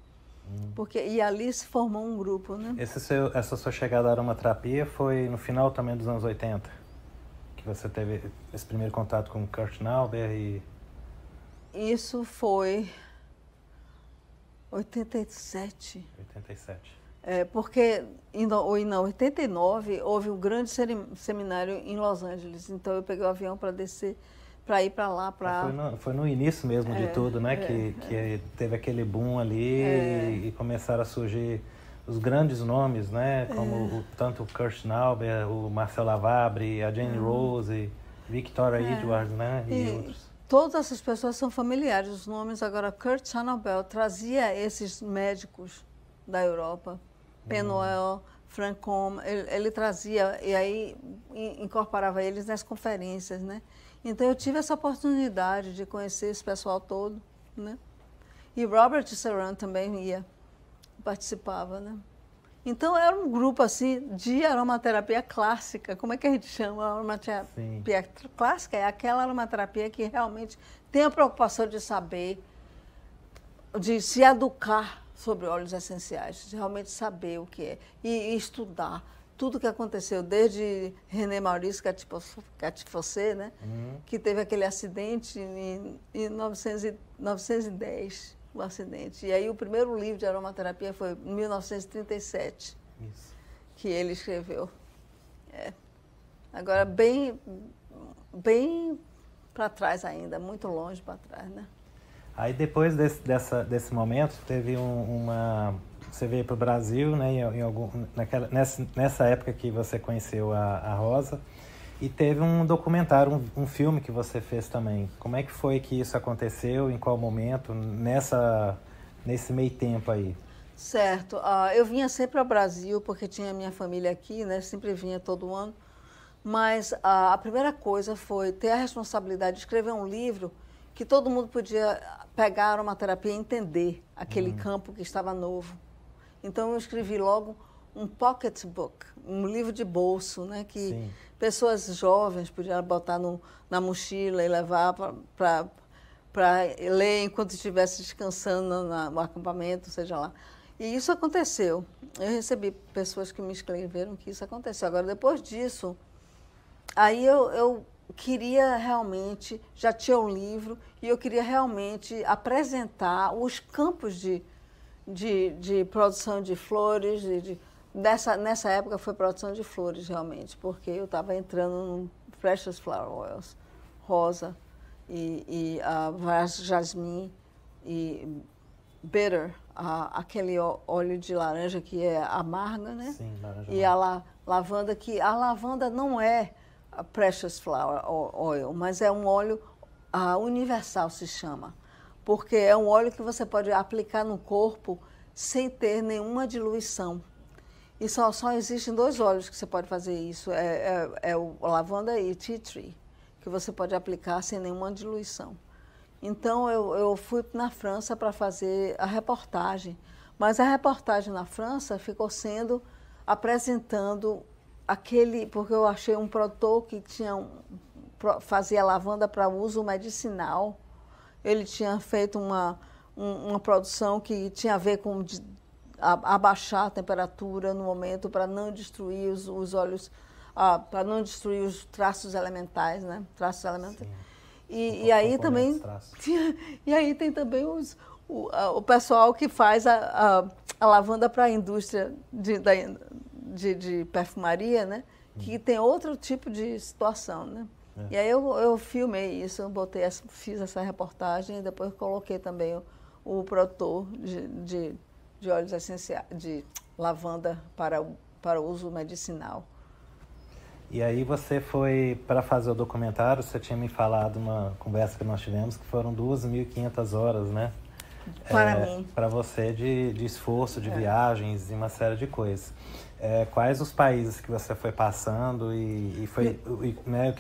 E ali se formou um grupo, né? Essa sua chegada à aromaterapia foi no final também dos anos 80? Que você teve esse primeiro contato com Kurt Nauber e... Isso foi 87. 87. Porque em 89 houve um grande seminário em Los Angeles. Então eu peguei o avião para descer, para ir para lá. Foi no início mesmo de tudo, né? Que teve aquele boom ali e começaram a surgir os grandes nomes, né? Como tanto o Kurt Nauber, o Marcel Lavabre, a Jane Rose, Victoria Edwards, né? E outros. Todas essas pessoas são familiares, os nomes. Agora, Kurt Schanabelt trazia esses médicos da Europa, Pennoel, Francom, ele trazia e aí incorporava eles nas conferências, né? Então eu tive essa oportunidade de conhecer esse pessoal todo, né? E Robert Serran também participava, né? Então era um grupo assim de aromaterapia clássica. Como é que a gente chama? A aromaterapia clássica é aquela aromaterapia que realmente tem a preocupação de saber, de se educar sobre óleos essenciais, de realmente saber o que é e estudar tudo o que aconteceu, desde René Maurice Gattefossé, né? Que teve aquele acidente em 1910. O acidente. E aí o primeiro livro de aromaterapia foi em 1937, isso, que ele escreveu. Agora, bem para trás ainda, muito longe para trás, né? Aí depois desse momento, teve você veio para o Brasil, né, nessa época que você conheceu a Rosa, e teve um documentário, um filme que você fez também. Como é que foi que isso aconteceu? Em qual momento? Nesse meio tempo aí? Certo. Eu vinha sempre ao Brasil, porque tinha minha família aqui, né? Sempre vinha todo ano. Mas a primeira coisa foi ter a responsabilidade de escrever um livro que todo mundo podia pegar a aromaterapia e entender aquele campo que estava novo. Então eu escrevi logo um pocketbook, um livro de bolso, né? Que sim, pessoas jovens podiam botar na mochila e levar para ler enquanto estivesse descansando no acampamento, seja lá. E isso aconteceu. Eu recebi pessoas que me escreveram que isso aconteceu. Agora, depois disso, aí eu queria realmente, já tinha um livro, e eu queria realmente apresentar os campos de produção de flores, nessa época foi produção de flores, realmente, porque eu estava entrando no Precious Flower Oils, rosa, e jasmim, e bitter, aquele óleo de laranja que é amarga, né? Sim, laranja. E a lavanda, que a lavanda não é a Precious Flower Oil, mas é um óleo universal, se chama, porque é um óleo que você pode aplicar no corpo sem ter nenhuma diluição. E só existem 2 óleos que você pode fazer isso, o lavanda e tea tree, que você pode aplicar sem nenhuma diluição. Então, eu fui na França para fazer a reportagem, mas a reportagem na França ficou sendo apresentando porque eu achei um produtor que fazia lavanda para uso medicinal. Ele tinha feito uma produção que tinha a ver com abaixar a temperatura no momento para não destruir os óleos, para não destruir os traços elementais, né? Traços elementais. E aí também e aí tem também o pessoal que faz a lavanda para a indústria de perfumaria, né? Que tem outro tipo de situação, né? E aí eu filmei isso, fiz essa reportagem e depois coloquei também o produtor de óleos essenciais, de lavanda para uso medicinal. E aí você foi para fazer o documentário, você tinha me falado numa conversa que nós tivemos que foram 2.500 horas, né? Para mim. Para você de esforço, de viagens e uma série de coisas. Quais os países que você foi passando né,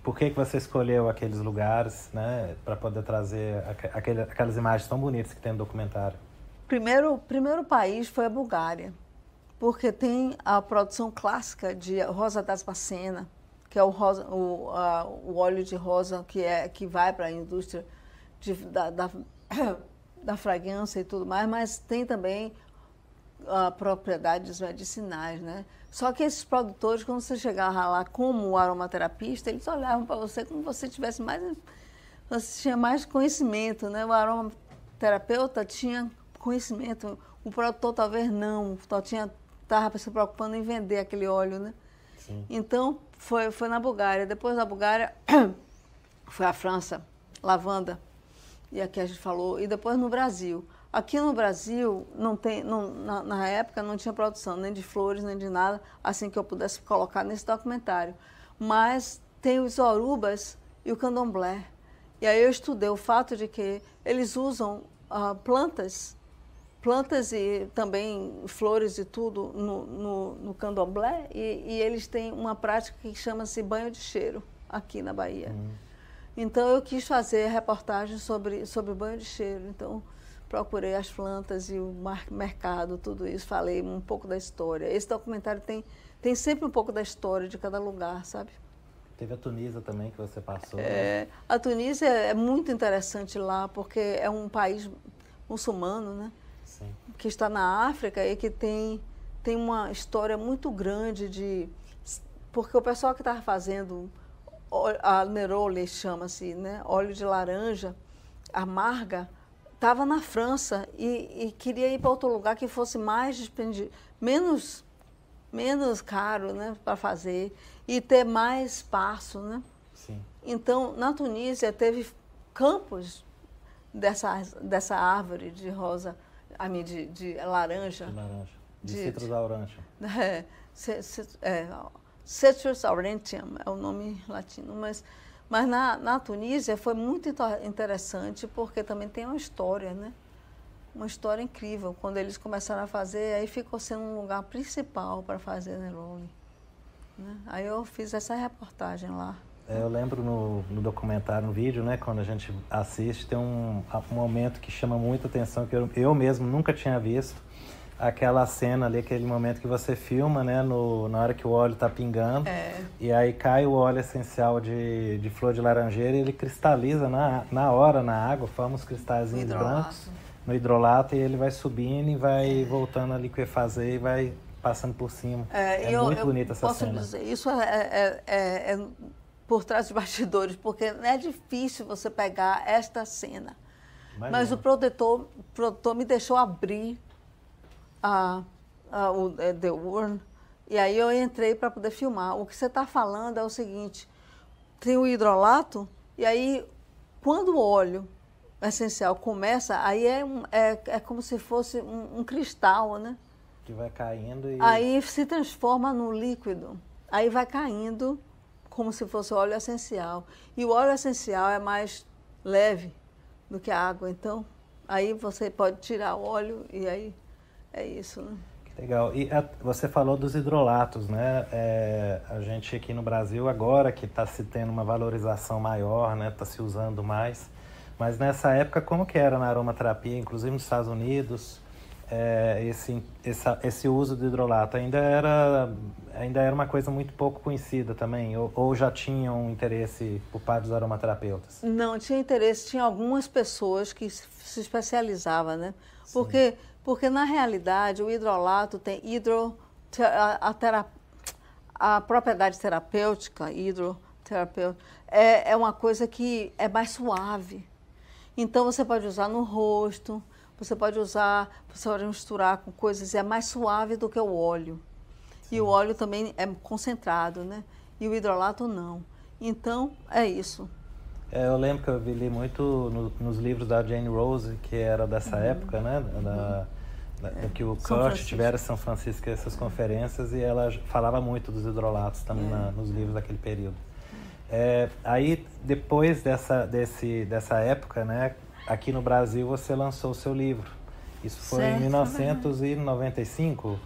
por que você escolheu aqueles lugares, né, para poder trazer aquelas imagens tão bonitas que tem no documentário? Primeiro país foi a Bulgária, porque tem a produção clássica de rosa das Bacena, que é o óleo de rosa que vai para a indústria da fragrância e tudo mais, mas tem também propriedades medicinais, né? Só que esses produtores, quando você chegava lá como aromaterapista, eles olhavam para você como você tivesse você tinha mais conhecimento, né? O aromaterapeuta tinha conhecimento, o produtor talvez não, estava se preocupando em vender aquele óleo, né? Sim. Então, foi na Bulgária. Depois da Bulgária, foi a França, lavanda, e aqui a gente falou, e depois no Brasil. Aqui no Brasil, na época, não tinha produção nem de flores, nem de nada, assim que eu pudesse colocar nesse documentário. Mas tem os orubas e o candomblé. E aí eu estudei o fato de que eles usam plantas e também flores e tudo no candomblé, e eles têm uma prática que chama-se banho de cheiro aqui na Bahia. Então eu quis fazer reportagem sobre banho de cheiro. Então procurei as plantas e o mercado, tudo isso, falei um pouco da história. Esse documentário tem sempre um pouco da história de cada lugar, sabe? Teve a Tunísia também que você passou. A Tunísia é muito interessante lá, porque é um país muçulmano, né? Sim. Que está na África e que tem uma história muito grande porque o pessoal que estava fazendo a Neroli, chama-se, né? Óleo de laranja, amarga, estava na França e queria ir para outro lugar que fosse menos caro, né, para fazer e ter mais espaço, né? Sim. Então, na Tunísia teve campos dessa árvore de rosa, de laranja. De laranja. De Citrus aurantium. Citrus aurantium é o nome latino, mas na Tunísia foi muito interessante porque também tem uma história, né? Uma história incrível. Quando eles começaram a fazer, aí ficou sendo um lugar principal para fazer Neroli, né? Aí eu fiz essa reportagem lá. Eu lembro no documentário, no vídeo, né, quando a gente assiste, tem um momento que chama muita atenção, que eu mesmo nunca tinha visto. Aquela cena ali, aquele momento que você filma, né, na hora que o óleo está pingando, e aí cai o óleo essencial de flor de laranjeira e ele cristaliza na hora na água, forma os cristalzinhos brancos no hidrolato e ele vai subindo e vai voltando a liquefazer e vai passando por cima. Muito bonita essa cena. Dizer, isso é por trás dos bastidores, porque é difícil você pegar esta cena. Imagina. Mas o produtor me deixou abrir o The Urn, e aí eu entrei para poder filmar. O que você está falando é o seguinte, tem o hidrolato, e aí quando o óleo essencial começa, aí é como se fosse um cristal, né? Que vai caindo e... Aí se transforma no líquido, aí vai caindo como se fosse óleo essencial. E o óleo essencial é mais leve do que a água, então aí você pode tirar o óleo e aí... É isso, né? Legal. E você falou dos hidrolatos, né? A gente aqui no Brasil, agora que está se tendo uma valorização maior, né? Está se usando mais. Mas nessa época, como que era na aromaterapia, inclusive nos Estados Unidos, esse uso do hidrolato? Ainda era uma coisa muito pouco conhecida também? Ou já tinha um interesse por parte dos aromaterapeutas? Não, tinha interesse. Tinha algumas pessoas que se especializavam, né? Porque, na realidade, o hidrolato tem a propriedade terapêutica, hidroterapêutica, é uma coisa que é mais suave. Então, você pode usar no rosto, você pode misturar com coisas, é mais suave do que o óleo. Sim. E o óleo também é concentrado, né? E o hidrolato não. Então, é isso. Eu lembro que eu li muito nos livros da Jane Rose, que era dessa época, né? Que o Kurt tiveram em São Francisco essas conferências e ela falava muito dos hidrolatos também nos livros daquele período. Aí, depois dessa época, né? Aqui no Brasil você lançou o seu livro. Isso foi em 1995?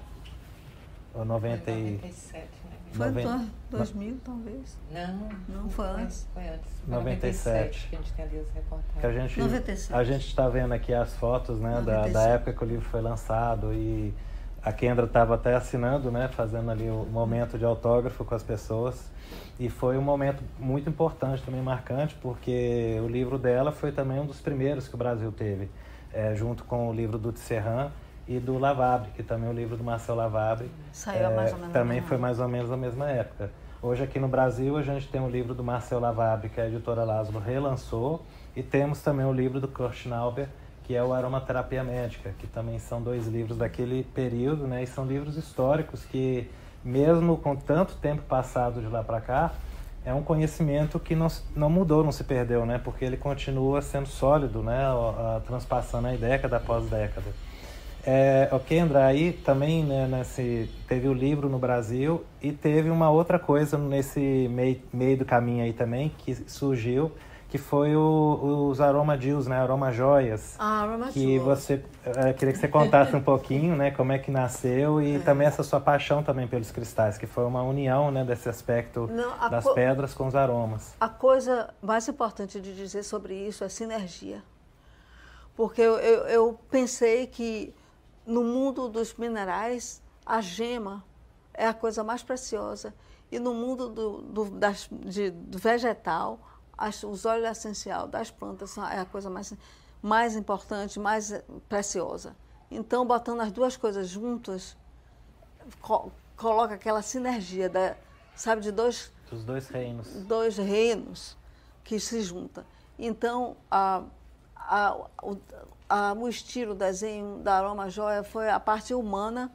Ou 97, né? Foi em 2000, talvez. Não foi antes. Foi antes. 97. Que a gente tem ali as reportagens. 97. A gente está vendo aqui as fotos, né, da época que o livro foi lançado e a Kendra estava até assinando, né, fazendo ali o momento de autógrafo com as pessoas. E foi um momento muito importante, também marcante, porque o livro dela foi também um dos primeiros que o Brasil teve, junto com o livro do Tisserand e do Lavabre, que também é o livro do Marcel Lavabre. Saiu mais ou menos também foi mais ou menos na mesma época. Hoje aqui no Brasil a gente tem o livro do Marcel Lavabre, que a editora Laszlo relançou, e temos também o livro do Kurt Nauber, que é o Aromaterapia Médica, que também são 2 livros daquele período, né? E são livros históricos que, mesmo com tanto tempo passado de lá para cá, é um conhecimento que não mudou, não se perdeu, né? Porque ele continua sendo sólido, né? Transpassando aí década após década. Kendra, aí também, né, teve o livro no Brasil e teve uma outra coisa nesse meio do caminho aí também que surgiu, que foi os aromadeals, né, aromajoias. Que você queria que você contasse um pouquinho, né, como é que nasceu e também essa sua paixão também pelos cristais, que foi uma união, né, desse aspecto das pedras com os aromas. A coisa mais importante de dizer sobre isso é sinergia. Porque eu pensei que no mundo dos minerais, a gema é a coisa mais preciosa. E no mundo do vegetal, os óleos essenciais das plantas é a coisa mais importante, mais preciosa. Então, botando as duas coisas juntas, coloca aquela sinergia, sabe, de dos dois reinos. Dois reinos que se juntam. Então, o estilo, o desenho da Aroma Joia foi a parte humana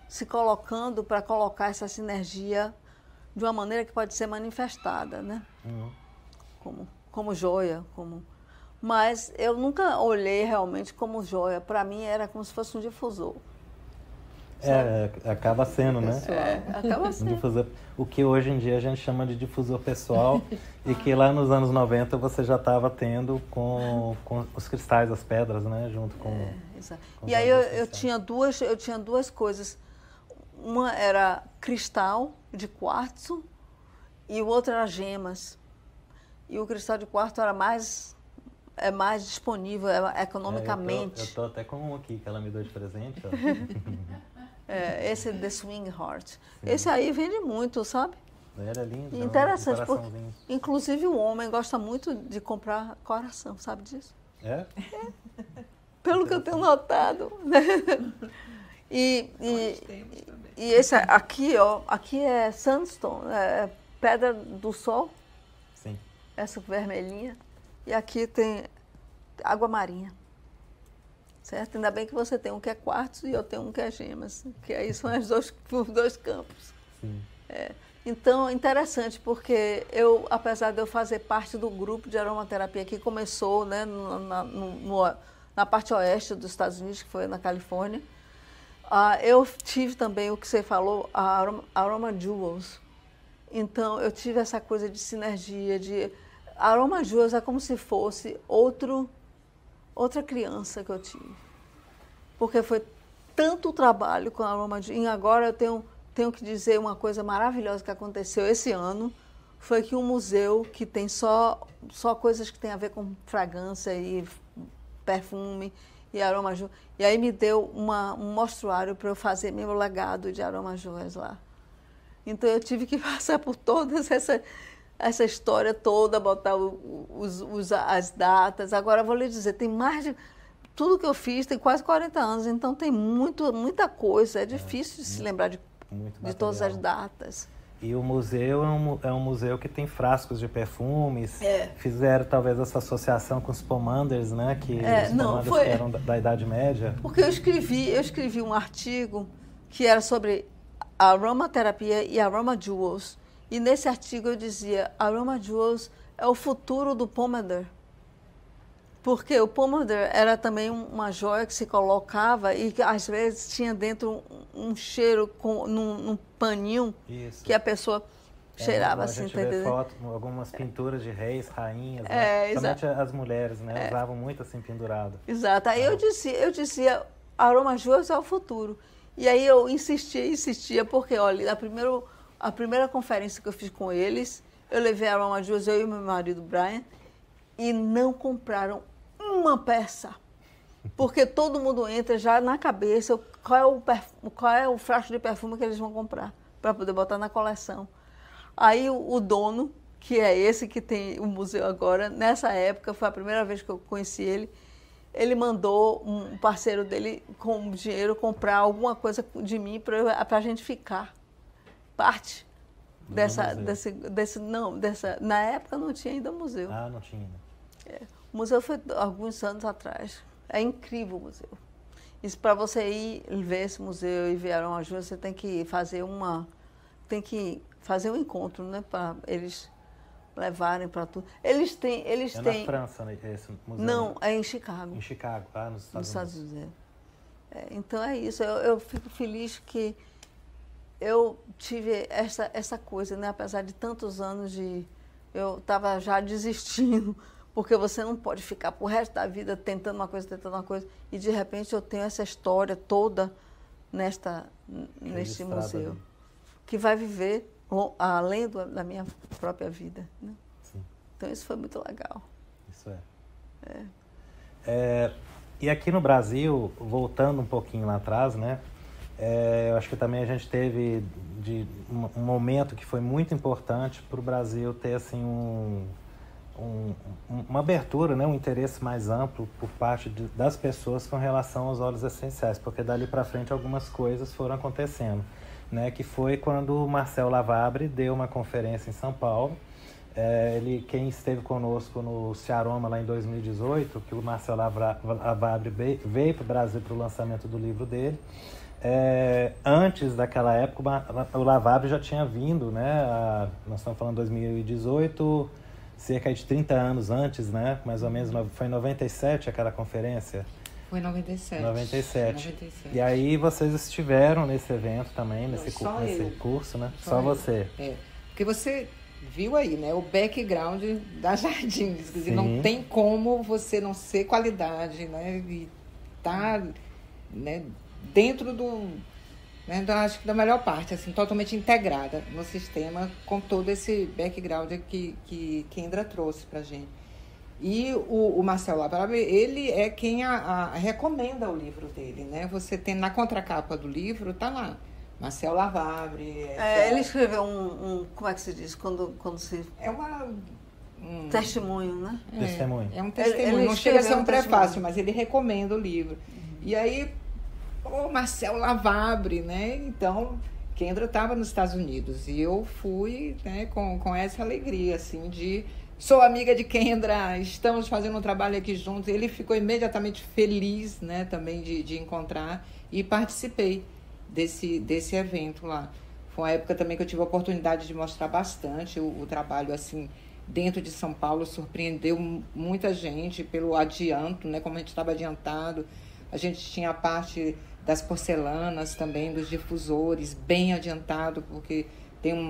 se colocando para colocar essa sinergia de uma maneira que pode ser manifestada, né? Como joia, Mas eu nunca olhei realmente como joia. Para mim era como se fosse um difusor. Acaba sendo, né? Acaba sendo. Difusor, o que hoje em dia a gente chama de difusor pessoal e que lá nos anos 90 você já estava tendo com os cristais, as pedras, né? Junto com... Exato. E aí eu tinha duas coisas. Uma era cristal de quartzo e o outro era gemas. E o cristal de quartzo era mais disponível economicamente. Eu estou até com um aqui que ela me deu de presente. Ó. Esse The Swing Heart. Sim. Esse aí vende muito, sabe? Era lindo. Interessante, porque inclusive o homem gosta muito de comprar coração, sabe disso? Pelo que eu tenho notado. E esse aqui, ó, aqui é sandstone, é pedra do sol. Sim. Essa vermelhinha. E aqui tem água marinha. Certo? Ainda bem que você tem um que é quartzo e eu tenho um que é gemas, que aí são os dois campos. Sim. Então, interessante, porque eu, apesar de eu fazer parte do grupo de aromaterapia que começou, né, na parte oeste dos Estados Unidos, que foi na Califórnia, eu tive também o que você falou, a Aroma Jewels. Então, eu tive essa coisa de sinergia, a Aroma Jewels é como se fosse outra criança que eu tive. Porque foi tanto trabalho com a Aroma Jewels. E agora eu tenho que dizer uma coisa maravilhosa que aconteceu esse ano, foi que um museu que tem só coisas que tem a ver com fragrância e perfume e Aroma Jewels, e aí me deu um mostruário para eu fazer meu legado de Aroma Jewels lá. Então eu tive que passar por toda essa história toda, botar as datas. Agora eu vou lhe dizer, tem mais de... Tudo que eu fiz tem quase 40 anos, então tem muita coisa. É difícil de se lembrar de todas as datas. E o museu é um museu que tem frascos de perfumes. Fizeram talvez essa associação com os pomanders, né? Que que eram da Idade Média. Porque eu escrevi um artigo que era sobre aromaterapia e Aroma Jewels. E nesse artigo eu dizia, Aroma Jewels é o futuro do pomander. Porque o pomander era também uma joia que se colocava e que às vezes tinha dentro um cheiro num paninho. Isso. Que a pessoa cheirava assim, tá entendendo? Foto, algumas pinturas de reis, rainhas, né? Somente as mulheres, né? Usavam muito assim pendurado. Exato. Aí eu dizia, Aroma Jewels é o futuro. E aí eu insistia, porque, olha, a primeira conferência que eu fiz com eles, eu levei a Aroma Jewels, eu e meu marido Brian, e não compraram uma peça. Porque todo mundo entra já na cabeça qual é o frasco de perfume que eles vão comprar, para poder botar na coleção. Aí o dono, que é esse que tem o museu agora, nessa época, foi a primeira vez que eu conheci ele, ele mandou um parceiro dele com dinheiro comprar alguma coisa de mim para a gente ficar. Parte na época não tinha ainda museu. Não tinha. O museu foi alguns anos atrás. É incrível o museu. Isso, para você ir ver esse museu e ver Aroma Jewels, você tem que fazer um encontro, né, para eles levarem para tudo. Eles têm na França, né, esse museu? Não, é em Chicago. Em Chicago, nos Estados Unidos. Então é isso. Eu fico feliz que eu tive essa coisa, né? Apesar de tantos anos eu estava já desistindo, porque você não pode ficar pro resto da vida tentando uma coisa, e de repente eu tenho essa história toda neste museu, que vai viver além da minha própria vida, né? Sim. Então isso foi muito legal. Isso E aqui no Brasil, voltando um pouquinho lá atrás, né? Eu acho que também a gente teve um momento que foi muito importante para o Brasil ter assim uma abertura, né, um interesse mais amplo por parte das pessoas com relação aos óleos essenciais, porque dali para frente algumas coisas foram acontecendo, né, que foi quando o Marcel Lavabre deu uma conferência em São Paulo. Quem esteve conosco no Ciaroma lá em 2018, que o Marcel Lavabre veio para o Brasil para o lançamento do livro dele. Antes daquela época, o Lavabre já tinha vindo, né? Nós estamos falando de 2018, cerca de 30 anos antes, né? Mais ou menos, foi em 97 aquela conferência? Foi em 97. 97. E aí vocês estiveram nesse evento também, nesse curso, né? Só você. Porque você viu aí, né? O background da Jardins. Quer dizer, não tem como você não ser qualidade, né? E tá, né, dentro né, acho que da melhor parte, assim, totalmente integrada no sistema, com todo esse background que Kendra trouxe pra gente. E o Marcel Lavabre, ele é quem recomenda o livro dele, né? Você tem na contracapa do livro, tá lá, Marcel Lavabre. Ele escreveu como é que se diz? Quando se... É testemunho, né? Testemunho. É um testemunho, não chega a ser um prefácio, mas ele recomenda o livro. E aí, Marcel Lavabre, né? Então, Kendra estava nos Estados Unidos e eu fui, né, com essa alegria, assim, sou amiga de Kendra, estamos fazendo um trabalho aqui juntos. Ele ficou imediatamente feliz, né, também de encontrar, e participei desse evento lá. Foi uma época também que eu tive a oportunidade de mostrar bastante o trabalho, assim, dentro de São Paulo. Surpreendeu muita gente pelo adianto, né, como a gente estava adiantado. A gente tinha a parte das porcelanas também, dos difusores, bem adiantado, porque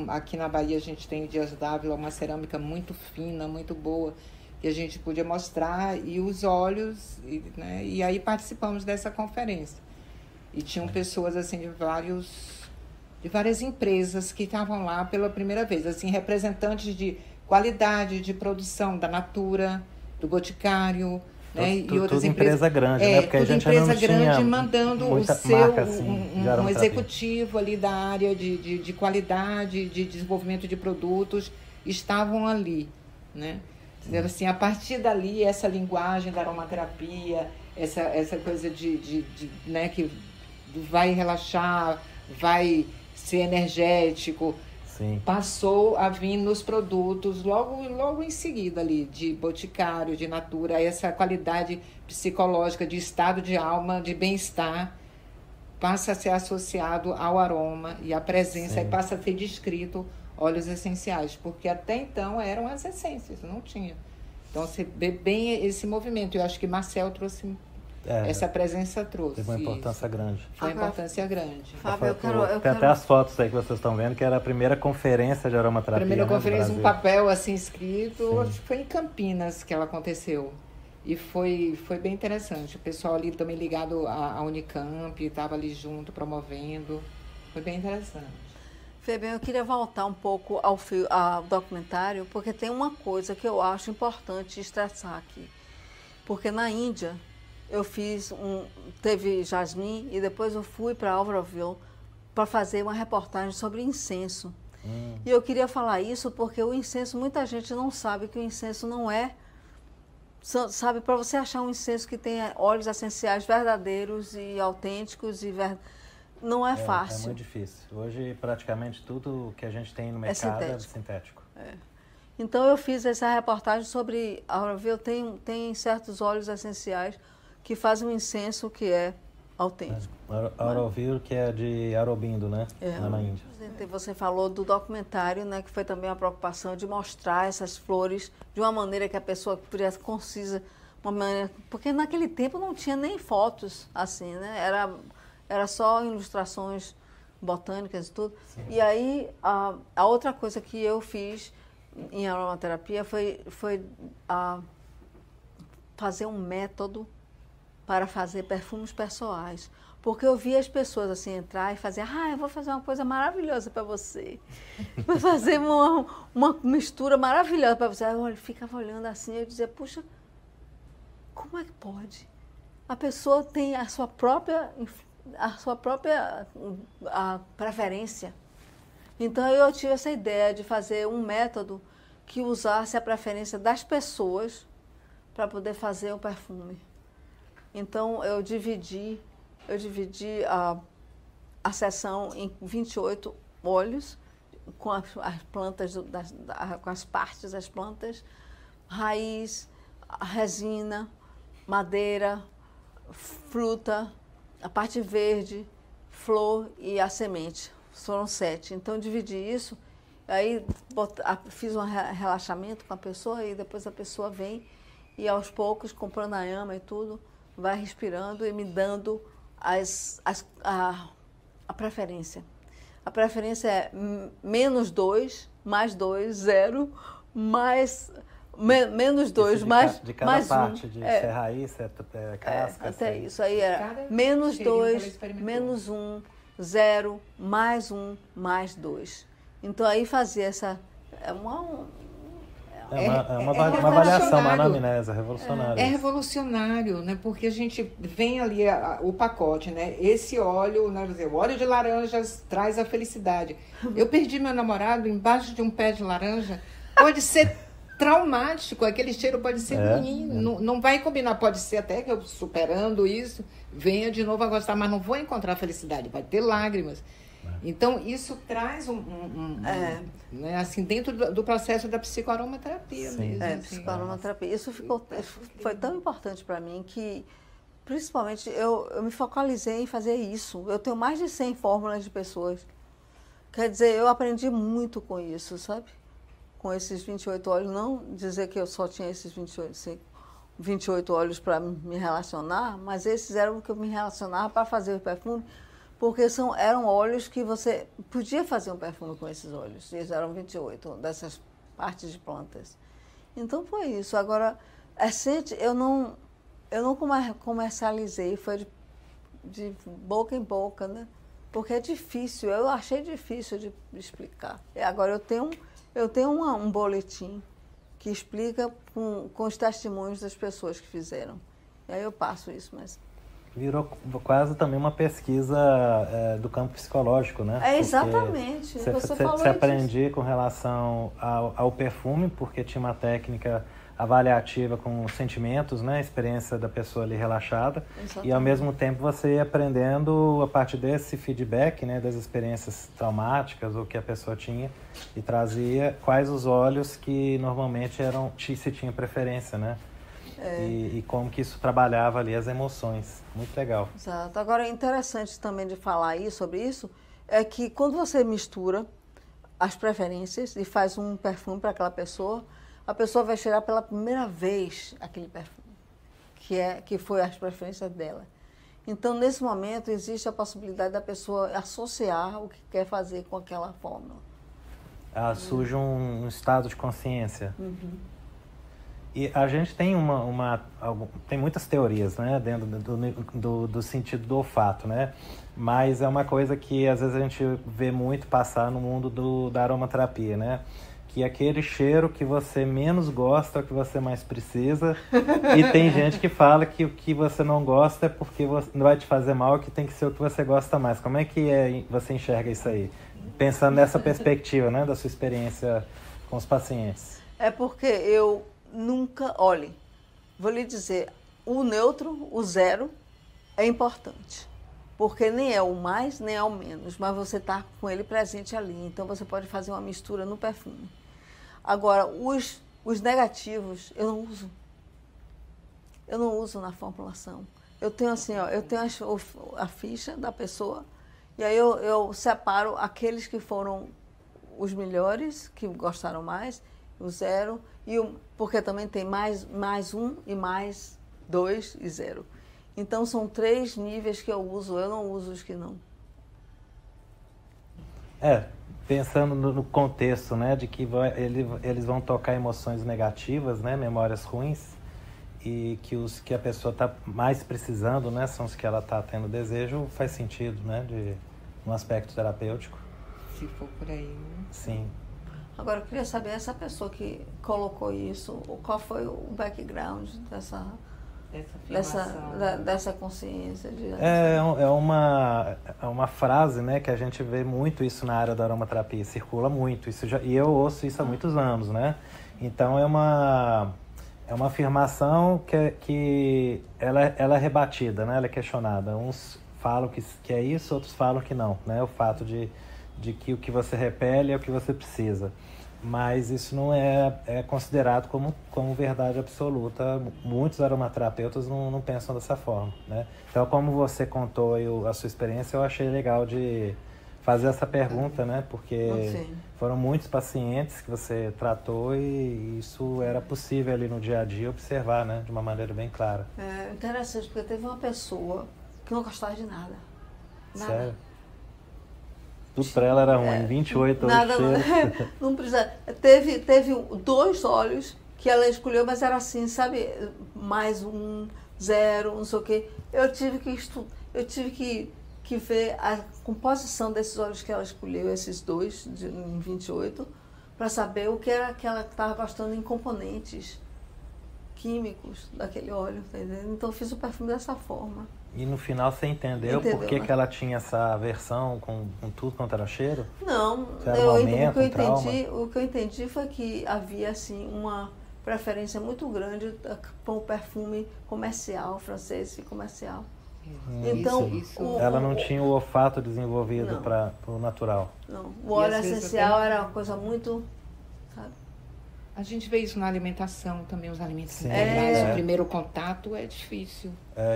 aqui na Bahia a gente tem, em Dias d'Ávila, uma cerâmica muito fina, muito boa, que a gente podia mostrar, e os óleos, né, e aí participamos dessa conferência. E tinham pessoas, assim, de várias empresas que estavam lá pela primeira vez, assim, representantes de qualidade, de produção da Natura, do Boticário, né, e outras empresas. Empresa grande, né? Porque a gente empresa não tinha grande mandando o seu marca, assim, um executivo ali da área de qualidade, de desenvolvimento de produtos, estavam ali, né? Assim, a partir dali, essa linguagem da aromaterapia, essa coisa né, que vai relaxar, vai ser energético, Sim. Passou a vir nos produtos logo em seguida ali, de Boticário, de Natura, essa qualidade psicológica, de estado de alma, de bem-estar, passa a ser associado ao aroma e à presença, e passa a ser descrito óleos essenciais, porque até então eram as essências, não tinha. Então você vê bem esse movimento, eu acho que Marcel trouxe... essa presença trouxe. Teve uma importância grande. Foi uma importância grande. Fábio, eu Tem quero... até as fotos aí que vocês estão vendo, que era a primeira conferência de aromaterapia. Primeira conferência, um papel assim escrito, acho que foi em Campinas que ela aconteceu. E foi bem interessante. O pessoal ali também ligado à Unicamp, estava ali junto, promovendo. Foi bem interessante. Febem, eu queria voltar um pouco ao documentário, porque tem uma coisa que eu acho importante estressar aqui. Porque na Índia, eu teve Jasmine, e depois eu fui para Auroville para fazer uma reportagem sobre incenso. E eu queria falar isso porque o incenso, muita gente não sabe que o incenso não é... Sabe, para você achar um incenso que tenha óleos essenciais verdadeiros e autênticos, não é fácil. É muito difícil. Hoje, praticamente tudo que a gente tem no mercado é sintético. Então, eu fiz essa reportagem sobre Auroville. Tem certos óleos essenciais que fazem um incenso que é autêntico. Auroville, que é de Aurobindo, né? Lá na Índia. Você falou do documentário, né, que foi também uma preocupação de mostrar essas flores de uma maneira que a pessoa pudesse concisa, porque naquele tempo não tinha nem fotos assim, né? Era só ilustrações botânicas e tudo. Sim. E aí, a outra coisa que eu fiz em aromaterapia foi fazer um método para fazer perfumes pessoais. Porque eu via as pessoas assim entrar e fazer, eu vou fazer uma coisa maravilhosa para você. Vou fazer uma mistura maravilhosa para você. Aí eu ficava olhando assim, eu dizia, puxa, como é que pode? A pessoa tem a sua própria preferência. Então eu tive essa ideia de fazer um método que usasse a preferência das pessoas para poder fazer o perfume. Então eu dividi a sessão em 28 óleos, com as plantas, com as partes das plantas, raiz, resina, madeira, fruta, a parte verde, flor e a semente. Foram 7. Então, eu dividi isso, aí fiz um relaxamento com a pessoa e depois a pessoa vem e, aos poucos, com pranayama e tudo, vai respirando e me dando a preferência. A preferência é -2, +2, 0, menos 2, mais de cada mais parte, um. de ser raiz, ser casca. Até isso. Aí era -2, -1, 0, +1, +2. Então aí fazia essa... uma avaliação, uma anamnese revolucionária. É revolucionário, né? Porque a gente vem ali o pacote, né? Esse óleo, né? O óleo de laranjas traz a felicidade. Eu perdi meu namorado embaixo de um pé de laranja. Pode ser traumático, aquele cheiro pode ser ruim, não vai combinar. Pode ser até que eu, superando isso, venha de novo a gostar, mas não vou encontrar felicidade, vai ter lágrimas. Então, isso traz né, assim, dentro do processo da psicoaromaterapia mesmo. Psicoaromaterapia. Isso foi tão importante para mim que, principalmente, eu me focalizei em fazer isso. Eu tenho mais de 100 fórmulas de pessoas. Quer dizer, eu aprendi muito com isso, sabe? Com esses 28 óleos. Não dizer que eu só tinha esses 28 óleos para me relacionar, mas esses eram que eu me relacionava para fazer o perfume, porque eram óleos que você podia fazer um perfume com esses óleos. Eles eram 28 dessas partes de plantas. Então foi isso. Agora, essente, eu não comercializei, foi de boca em boca, né? Porque é difícil, eu achei difícil de explicar. Agora eu tenho um boletim que explica com os testemunhos das pessoas que fizeram. E aí eu passo isso, mas... Virou quase também uma pesquisa do campo psicológico, né? Exatamente. Você aprendia com relação ao perfume, porque tinha uma técnica avaliativa com sentimentos, né? A experiência da pessoa ali relaxada. Exatamente. E ao mesmo tempo você ia aprendendo a partir desse feedback, né? Das experiências traumáticas ou que a pessoa tinha e trazia quais os óleos que normalmente se tinha preferência, né? E como que isso trabalhava ali as emoções. Muito legal. Exato. Agora, interessante também de falar sobre isso, é que quando você mistura as preferências e faz um perfume para aquela pessoa, a pessoa vai cheirar pela primeira vez aquele perfume, que foi as preferências dela. Então, nesse momento, existe a possibilidade da pessoa associar o que quer fazer com aquela fórmula. Surge um estado de consciência. Uhum. E a gente tem tem muitas teorias, né, dentro do sentido do olfato, né? Mas é uma coisa que às vezes a gente vê muito passar no mundo da aromaterapia, né? Que aquele cheiro que você menos gosta é o que você mais precisa. E tem gente que fala que o que você não gosta é porque não vai te fazer mal, que tem que ser o que você gosta mais. Como é que você enxerga isso aí? Pensando nessa perspectiva, né, da sua experiência com os pacientes. É porque eu nunca... Olhe, vou lhe dizer, o neutro, o 0, é importante. Porque nem é o mais, nem é o menos, mas você está com ele presente ali. Então, você pode fazer uma mistura no perfume. Agora, os negativos, eu não uso. Eu não uso na formulação. Eu tenho assim, eu tenho a ficha da pessoa, e aí eu separo aqueles que foram os melhores, que gostaram mais, o 0, porque também tem mais 1 e mais 2 e 0. Então, são 3 níveis que eu uso não uso os que não. Pensando no contexto, né, de que eles vão tocar emoções negativas, né, memórias ruins, e que os que a pessoa está mais precisando, né, são os que ela está tendo desejo, faz sentido, né, no aspecto terapêutico. Se for por aí, né? Sim. Agora, eu queria saber, essa pessoa que colocou isso, qual foi o background dessa consciência. É uma frase, né, que a gente vê muito isso na área da aromaterapia, circula muito, e eu ouço isso há muitos anos, né? Então é uma afirmação que ela é rebatida, né? Ela é questionada. Uns falam que é isso, outros falam que não, né? O fato de que o que você repele é o que você precisa. Mas isso não é considerado como verdade absoluta. Muitos aromaterapeutas não pensam dessa forma, né? Então, como você contou a sua experiência, eu achei legal de fazer essa pergunta, né? Porque foram muitos pacientes que você tratou e isso era possível ali no dia a dia observar, né? De uma maneira bem clara. É interessante, porque teve uma pessoa que não gostava de nada. Sério? Tudo para ela era ruim, 28 nada, cheiros. Não precisa. Teve 2 óleos que ela escolheu, mas era assim, sabe? Mais 1, 0, não sei o quê. Eu tive que ver a composição desses óleos que ela escolheu, esses 2, em 28, para saber o que era que ela estava gostando em componentes químicos daquele óleo, tá entendendo? Então eu fiz o perfume dessa forma. E no final você entendeu por que, né? Que ela tinha essa aversão com tudo quanto era cheiro? Não, o que eu entendi foi que havia assim uma preferência muito grande para o perfume comercial, francês e comercial. Então, ela não tinha o olfato desenvolvido para o natural. Não, o óleo essencial era uma coisa muito, sabe? A gente vê isso na alimentação também, os alimentos integrados. O primeiro contato é difícil.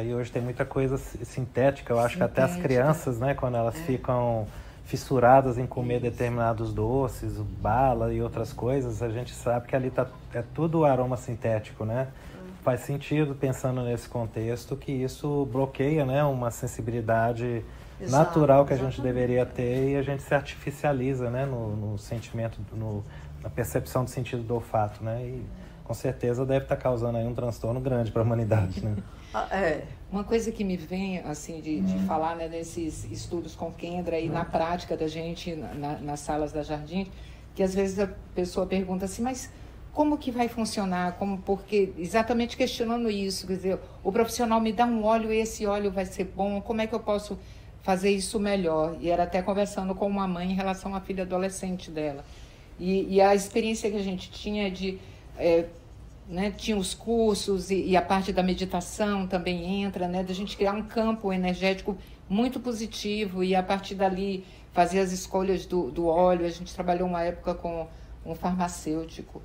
E hoje tem muita coisa sintética. Eu acho que até as crianças, né, quando elas ficam fissuradas em comer determinados doces, bala e outras coisas, a gente sabe que ali é tudo aroma sintético, né? Faz sentido, pensando nesse contexto, que isso bloqueia, né, uma sensibilidade natural que a gente deveria ter e a gente se artificializa, né, no sentimento, na percepção do sentido do olfato, né? E com certeza deve estar causando aí um transtorno grande para a humanidade, né? Uma coisa que me vem, assim, de falar, né, nesses estudos com Kendra e na prática da gente, nas salas da Jardim, que às vezes a pessoa pergunta assim, mas como que vai funcionar? Porque exatamente questionando isso, quer dizer, o profissional me dá um óleo e esse óleo vai ser bom, como é que eu posso fazer isso melhor? E era até conversando com uma mãe em relação à filha adolescente dela. E a experiência que a gente tinha né, tinha os cursos e a parte da meditação também entra, né, da gente criar um campo energético muito positivo e a partir dali fazer as escolhas do óleo. A gente trabalhou uma época com um farmacêutico,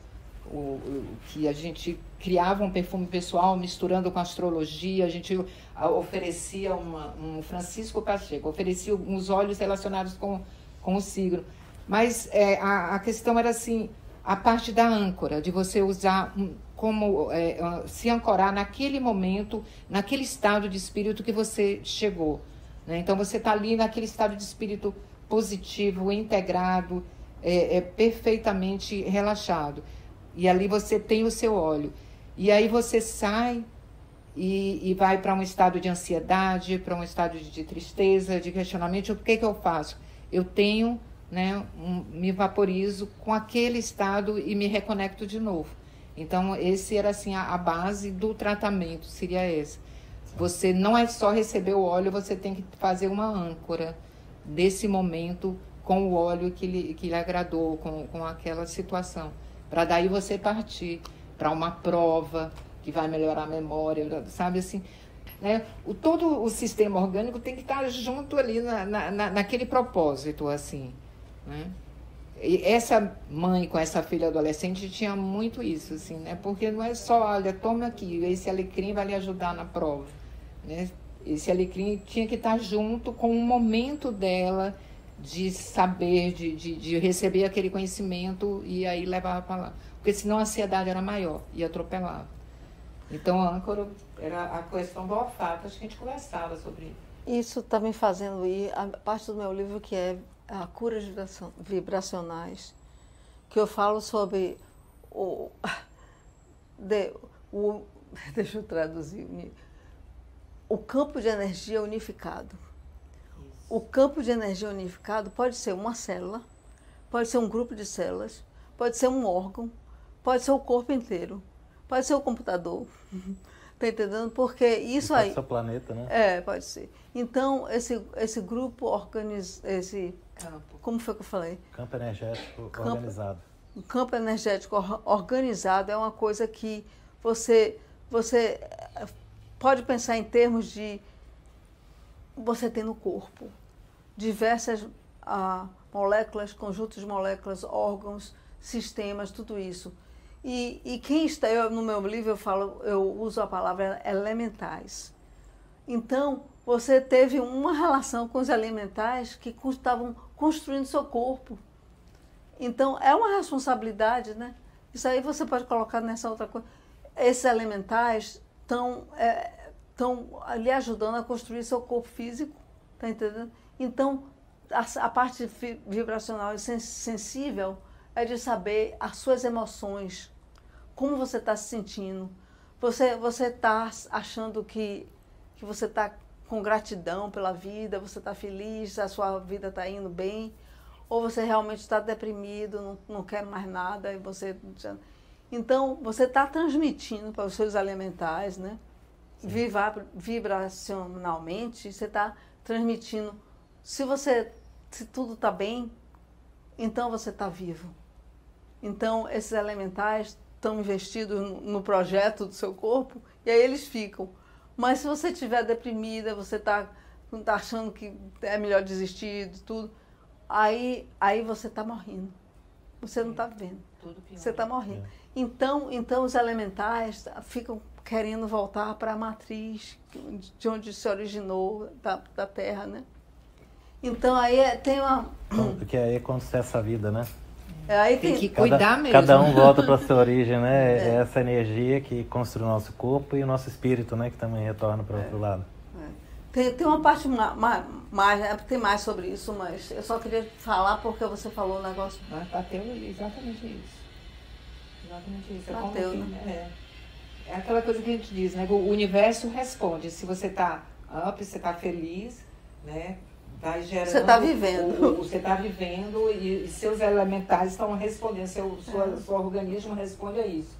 que a gente criava um perfume pessoal misturando com astrologia. A gente oferecia um Francisco Pacheco, oferecia uns óleos relacionados com o signo. Mas a questão era assim, a parte da âncora, de você usar como se ancorar naquele momento, naquele estado de espírito que você chegou, né? Então você está ali naquele estado de espírito positivo, integrado, perfeitamente relaxado. E ali você tem o seu óleo. E aí você sai e vai para um estado de ansiedade, para um estado de tristeza, de questionamento. O que eu faço? Eu tenho... né, me vaporizo com aquele estado e me reconecto de novo. Então, esse era assim a base do tratamento, seria esse. Você não é só receber o óleo, você tem que fazer uma âncora desse momento com o óleo que lhe agradou, com aquela situação. Para daí você partir para uma prova que vai melhorar a memória, sabe assim... né? Todo o sistema orgânico tem que estar junto ali naquele propósito, assim. Né? E essa mãe com essa filha adolescente tinha muito isso, assim, né? Porque não é só, olha, toma aqui, esse alecrim vai lhe ajudar na prova, né? Esse alecrim tinha que estar junto com o momento dela de saber, de receber aquele conhecimento e aí levava para lá. Porque senão a ansiedade era maior e atropelava. Então a âncora era a questão do olfato, acho que a gente conversava sobre isso. Isso está me fazendo ir a parte do meu livro que é a curas vibracionais, que eu falo sobre deixa eu traduzir, o campo de energia unificado. Isso. O campo de energia unificado pode ser uma célula, pode ser um grupo de células, pode ser um órgão, pode ser o corpo inteiro, pode ser o computador, Tá entendendo? Porque isso aí... Pode ser o planeta, né? Pode ser. Então, esse grupo como foi que eu falei? Campo energético organizado. O campo energético organizado é uma coisa que você pode pensar em termos de você ter no corpo diversas moléculas, conjuntos de moléculas, órgãos, sistemas, tudo isso. E quem está, no meu livro eu uso a palavra elementais. Então, você teve uma relação com os elementais que estavam construindo seu corpo. Então, é uma responsabilidade, né? Isso aí você pode colocar nessa outra coisa. Esses elementais estão lhe ajudando a construir seu corpo físico, tá entendendo? Então, a parte vibracional e sensível é de saber as suas emoções, como você está se sentindo. Você está achando que você está com gratidão pela vida, você está feliz, a sua vida está indo bem, ou você realmente está deprimido, não quer mais nada, e você... Então, você está transmitindo para os seus elementais, né? Vibracionalmente, você está transmitindo. Se tudo está bem, então você está vivo. Então, esses elementais estão investidos no projeto do seu corpo, e aí eles ficam. Mas se você estiver deprimida, você está achando que é melhor desistir de tudo, aí você está morrendo. Você não está vivendo. Você está morrendo. Então, os elementais ficam querendo voltar para a matriz de onde se originou, da Terra, né? Então, aí tem uma... Porque aí é quando cessa a vida, né? Aí tem que cuidar mesmo. Cada um volta para a sua origem, né? É essa energia que construi o nosso corpo e o nosso espírito, né? Que também retorna para o outro lado. Tem uma parte mais, tem mais sobre isso, mas eu só queria falar porque você falou o negócio. Bateu exatamente isso. Exatamente isso. Bateu, né? É aquela coisa que a gente diz, né? O universo responde. Se você está up, você está feliz, né? Vai gerando, você está vivendo. Você está vivendo e seus elementais estão respondendo, seu organismo responde a isso.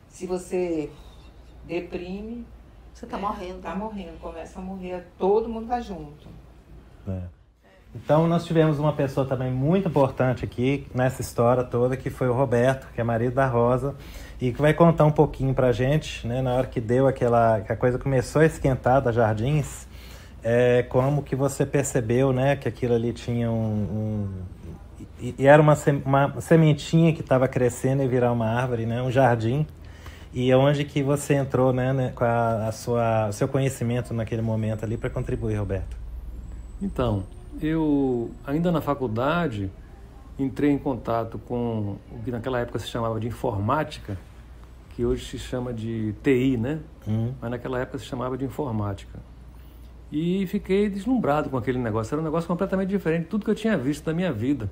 Se você deprime, você está morrendo. Está morrendo, começa a morrer, todo mundo vai junto. Então, nós tivemos uma pessoa também muito importante aqui nessa história toda, que foi o Roberto, que é marido da Rosa, e que vai contar um pouquinho pra gente, né, na hora que deu que a coisa começou a esquentar da Jardins, como que você percebeu, né, que aquilo ali tinha e era uma sementinha que estava crescendo e virar uma árvore, né, um jardim, e onde que você entrou, né com o seu conhecimento naquele momento ali para contribuir, Roberto? Então, eu ainda na faculdade entrei em contato com o que naquela época se chamava de informática, que hoje se chama de TI, né? Mas naquela época se chamava de informática. E fiquei deslumbrado com aquele negócio. Era um negócio completamente diferente de tudo que eu tinha visto na minha vida.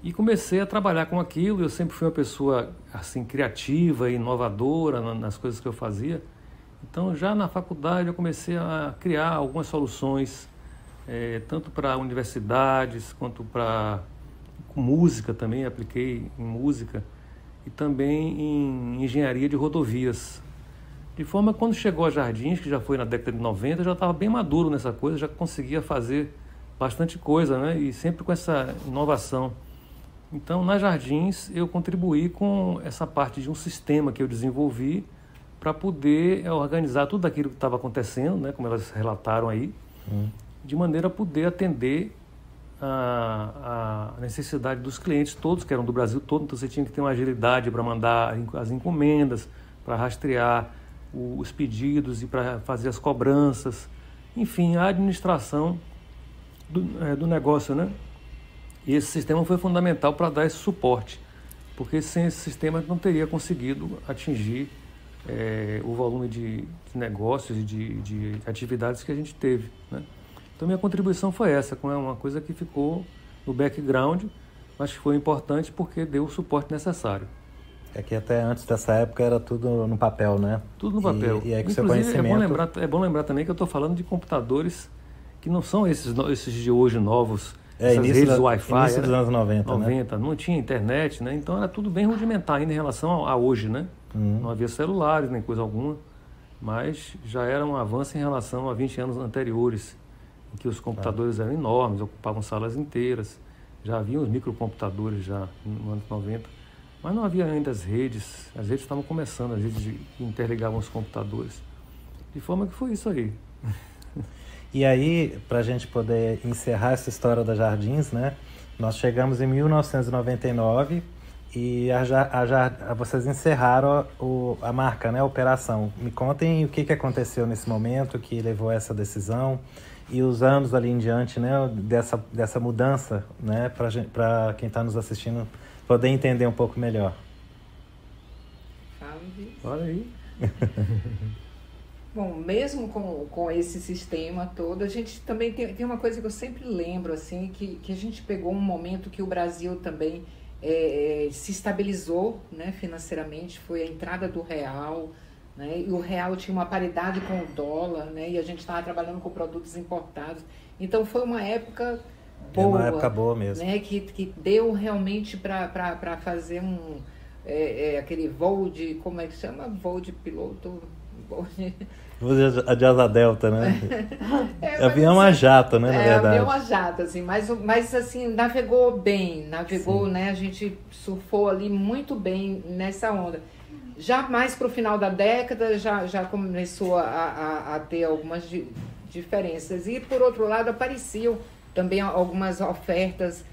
E comecei a trabalhar com aquilo. Eu sempre fui uma pessoa assim criativa e inovadora nas coisas que eu fazia. Então, já na faculdade, eu comecei a criar algumas soluções, tanto para universidades quanto para música também. Apliquei em música e também em engenharia de rodovias. De forma que quando chegou a Jardins, que já foi na década de 90, eu já estava bem maduro nessa coisa, já conseguia fazer bastante coisa, né? E sempre com essa inovação. Então, na Jardins, eu contribuí com essa parte de um sistema que eu desenvolvi para poder organizar tudo aquilo que estava acontecendo, né? Como elas relataram aí, de maneira a poder atender a necessidade dos clientes todos, que eram do Brasil todo. Então, você tinha que ter uma agilidade para mandar as encomendas, para rastrear os pedidos e para fazer as cobranças, enfim, a administração do negócio, né? E esse sistema foi fundamental para dar esse suporte, porque sem esse sistema não teria conseguido atingir o volume de negócios e de atividades que a gente teve, né? Então minha contribuição foi essa, com uma coisa que ficou no background, mas que foi importante porque deu o suporte necessário. É que até antes dessa época era tudo no papel, né? Tudo no papel. E aí que inclusive, seu conhecimento... é bom lembrar também que eu estou falando de computadores que não são esses de hoje novos, essas redes Wi-Fi. Início dos anos 90, né? Não tinha internet, né? Então era tudo bem rudimentar ainda em relação a hoje, né? Não havia celulares nem coisa alguma. mas já era um avanço em relação a 20 anos anteriores, em que os computadores eram enormes, ocupavam salas inteiras. Já havia os microcomputadores já no ano 90, mas não havia ainda as redes estavam começando, as redes que interligavam os computadores. De forma que foi isso aí. E aí, para a gente poder encerrar essa história da Jardins, né? Nós chegamos em 1999 e vocês encerraram a marca, né? A operação. Me contem o que aconteceu nesse momento que levou a essa decisão e os anos ali em diante, né? Dessa mudança, né? Para quem está nos assistindo poder entender um pouco melhor. Olha aí. Bom, mesmo com esse sistema todo, a gente também tem uma coisa que eu sempre lembro, assim, que a gente pegou um momento que o Brasil também se estabilizou, né, financeiramente, foi a entrada do real, né, e o real tinha uma paridade com o dólar, né, e a gente estava trabalhando com produtos importados. Então foi uma época boa. Uma época boa mesmo. Né, que deu realmente para fazer aquele voo de, como é que chama? Voo de piloto... A de asa delta, né? Avião a jato, né, na verdade. Avião a jato, assim, mas assim, navegou bem, né? A gente surfou ali muito bem nessa onda. Já mais para o final da década, já começou a ter algumas diferenças. E, por outro lado, apareciam também algumas ofertas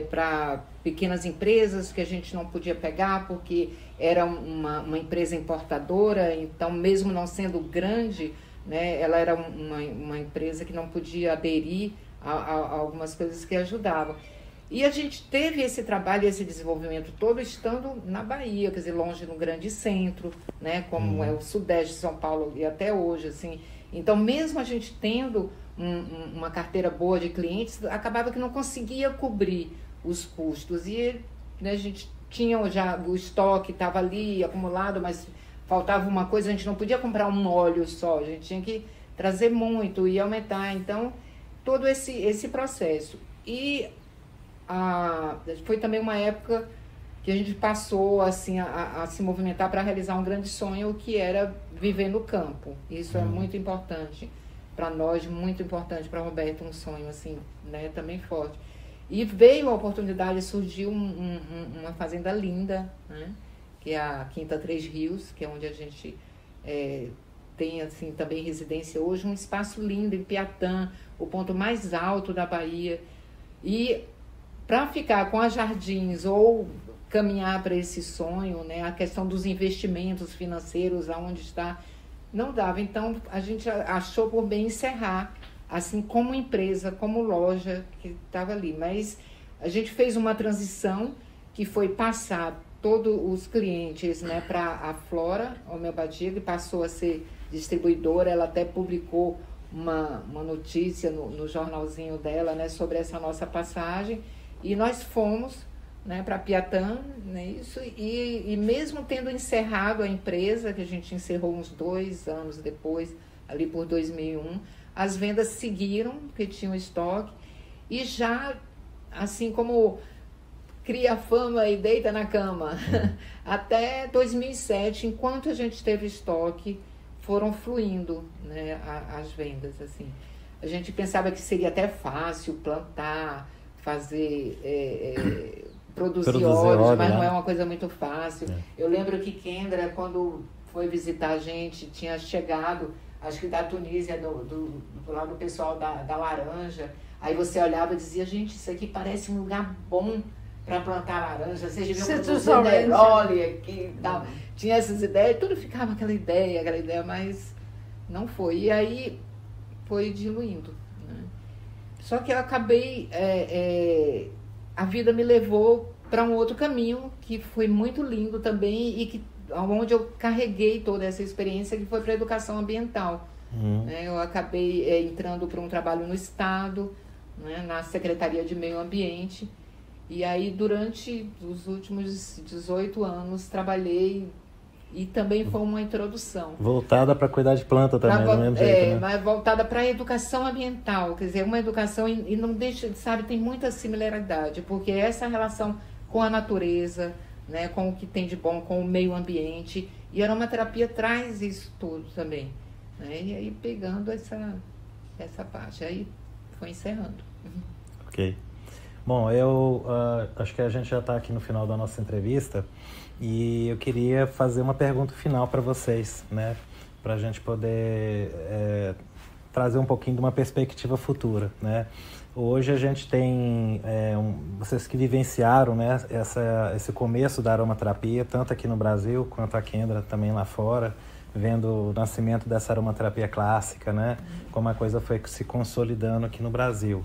para pequenas empresas que a gente não podia pegar porque era uma empresa importadora, então mesmo não sendo grande, né, ela era uma empresa que não podia aderir a algumas coisas que ajudavam. E a gente teve esse trabalho, esse desenvolvimento todo estando na Bahia, quer dizer, longe no grande centro, né, como é o sudeste de São Paulo e até hoje, assim. Então, mesmo a gente tendo uma carteira boa de clientes, acabava que não conseguia cobrir os custos. E, né, a gente tinha já o estoque, estava ali acumulado, mas faltava uma coisa, a gente não podia comprar um óleo só, a gente tinha que trazer muito e aumentar. Então, todo esse processo. E foi também uma época que a gente passou assim, a se movimentar para realizar um grande sonho, que era viver no campo. Isso é muito importante para nós, muito importante para Roberto, um sonho assim, né, também forte. E veio a oportunidade, surgiu uma fazenda linda, né, que é a Quinta Três Rios, que é onde a gente tem assim, também residência hoje, um espaço lindo em Piatã, o ponto mais alto da Bahia. E para ficar com as Jardins ou caminhar para esse sonho, né, a questão dos investimentos financeiros, aonde está, não dava. Então, a gente achou por bem encerrar, assim, como empresa, como loja que estava ali. Mas a gente fez uma transição que foi passar todos os clientes, né, para a Flora Homeopatia, que passou a ser distribuidora. Ela até publicou uma notícia no jornalzinho dela, né, sobre essa nossa passagem. E nós fomos, né, para Piatã, né, isso, e mesmo tendo encerrado a empresa, que a gente encerrou uns 2 anos depois, ali por 2001, as vendas seguiram, porque tinham estoque, e já, assim como cria fama e deita na cama, até 2007, enquanto a gente teve estoque, foram fluindo, né, as vendas, assim. A gente pensava que seria até fácil plantar, fazer, produzir óleos, mas não é uma coisa muito fácil. Eu lembro que Kendra, quando foi visitar a gente, tinha chegado, acho que da Tunísia, do lado do pessoal da laranja. Aí você olhava e dizia, gente, isso aqui parece um lugar bom para plantar laranja. Vocês deviam produzir Neroli aqui e tal. Tinha essas ideias, tudo ficava aquela ideia, mas não foi. E aí foi diluindo. Só que eu acabei, a vida me levou para um outro caminho, que foi muito lindo também, e onde eu carreguei toda essa experiência, que foi para a educação ambiental. Eu acabei entrando para um trabalho no Estado, né, na Secretaria de Meio Ambiente, e aí durante os últimos 18 anos trabalhei. E também foi uma introdução. Voltada para cuidar de planta também, do mesmo jeito, né? Mas voltada para a educação ambiental, quer dizer, uma educação, e não deixa, sabe, tem muita similaridade, porque essa relação com a natureza, né, com o que tem de bom, com o meio ambiente, E a aromaterapia traz isso tudo também, né? E aí pegando essa parte, aí foi encerrando. Ok. Bom, eu acho que a gente já está aqui no final da nossa entrevista e eu queria fazer uma pergunta final para vocês, né? Para a gente poder trazer um pouquinho de uma perspectiva futura, né? Hoje a gente tem, vocês que vivenciaram, né, esse começo da aromaterapia, tanto aqui no Brasil quanto a Kendra também lá fora, vendo o nascimento dessa aromaterapia clássica, né, como a coisa foi se consolidando aqui no Brasil.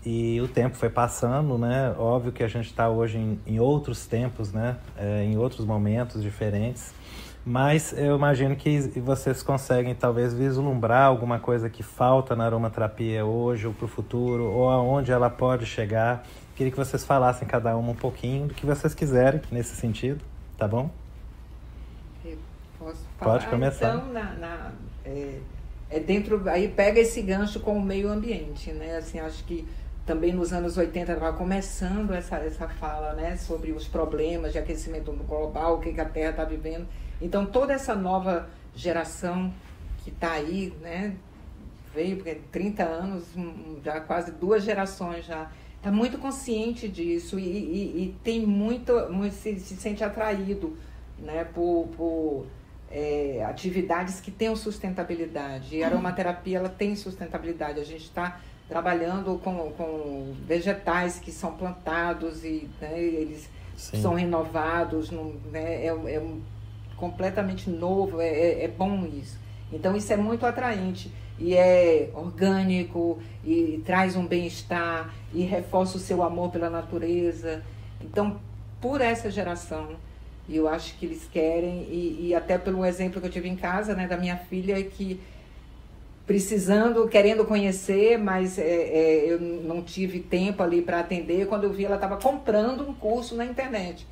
E o tempo foi passando, né, óbvio que a gente está hoje em outros tempos, né, em outros momentos diferentes, mas eu imagino que vocês conseguem talvez vislumbrar alguma coisa que falta na aromaterapia hoje ou para o futuro, ou aonde ela pode chegar. Queria que vocês falassem cada um pouquinho do que vocês quiserem nesse sentido, tá bom? Eu posso falar? Pode começar. Então, dentro, aí pega esse gancho com o meio ambiente, né? Assim, acho que também nos anos 80 estava começando essa fala, né, sobre os problemas de aquecimento global, o que a Terra está vivendo. Então, toda essa nova geração que está aí, né, veio porque 30 anos, já quase 2 gerações já, está muito consciente disso e tem muito se sente atraído, né, por atividades que tenham sustentabilidade. E a aromaterapia, ela tem sustentabilidade. A gente está trabalhando com vegetais que são plantados e, né, eles Sim. são renovados, né, completamente novo, é bom isso. Então isso é muito atraente e é orgânico e traz um bem-estar e reforça o seu amor pela natureza. Então, por essa geração, eu acho que eles querem, e até pelo exemplo que eu tive em casa, né, da minha filha, que querendo conhecer, mas eu não tive tempo ali para atender. Quando eu vi, ela estava comprando um curso na internet.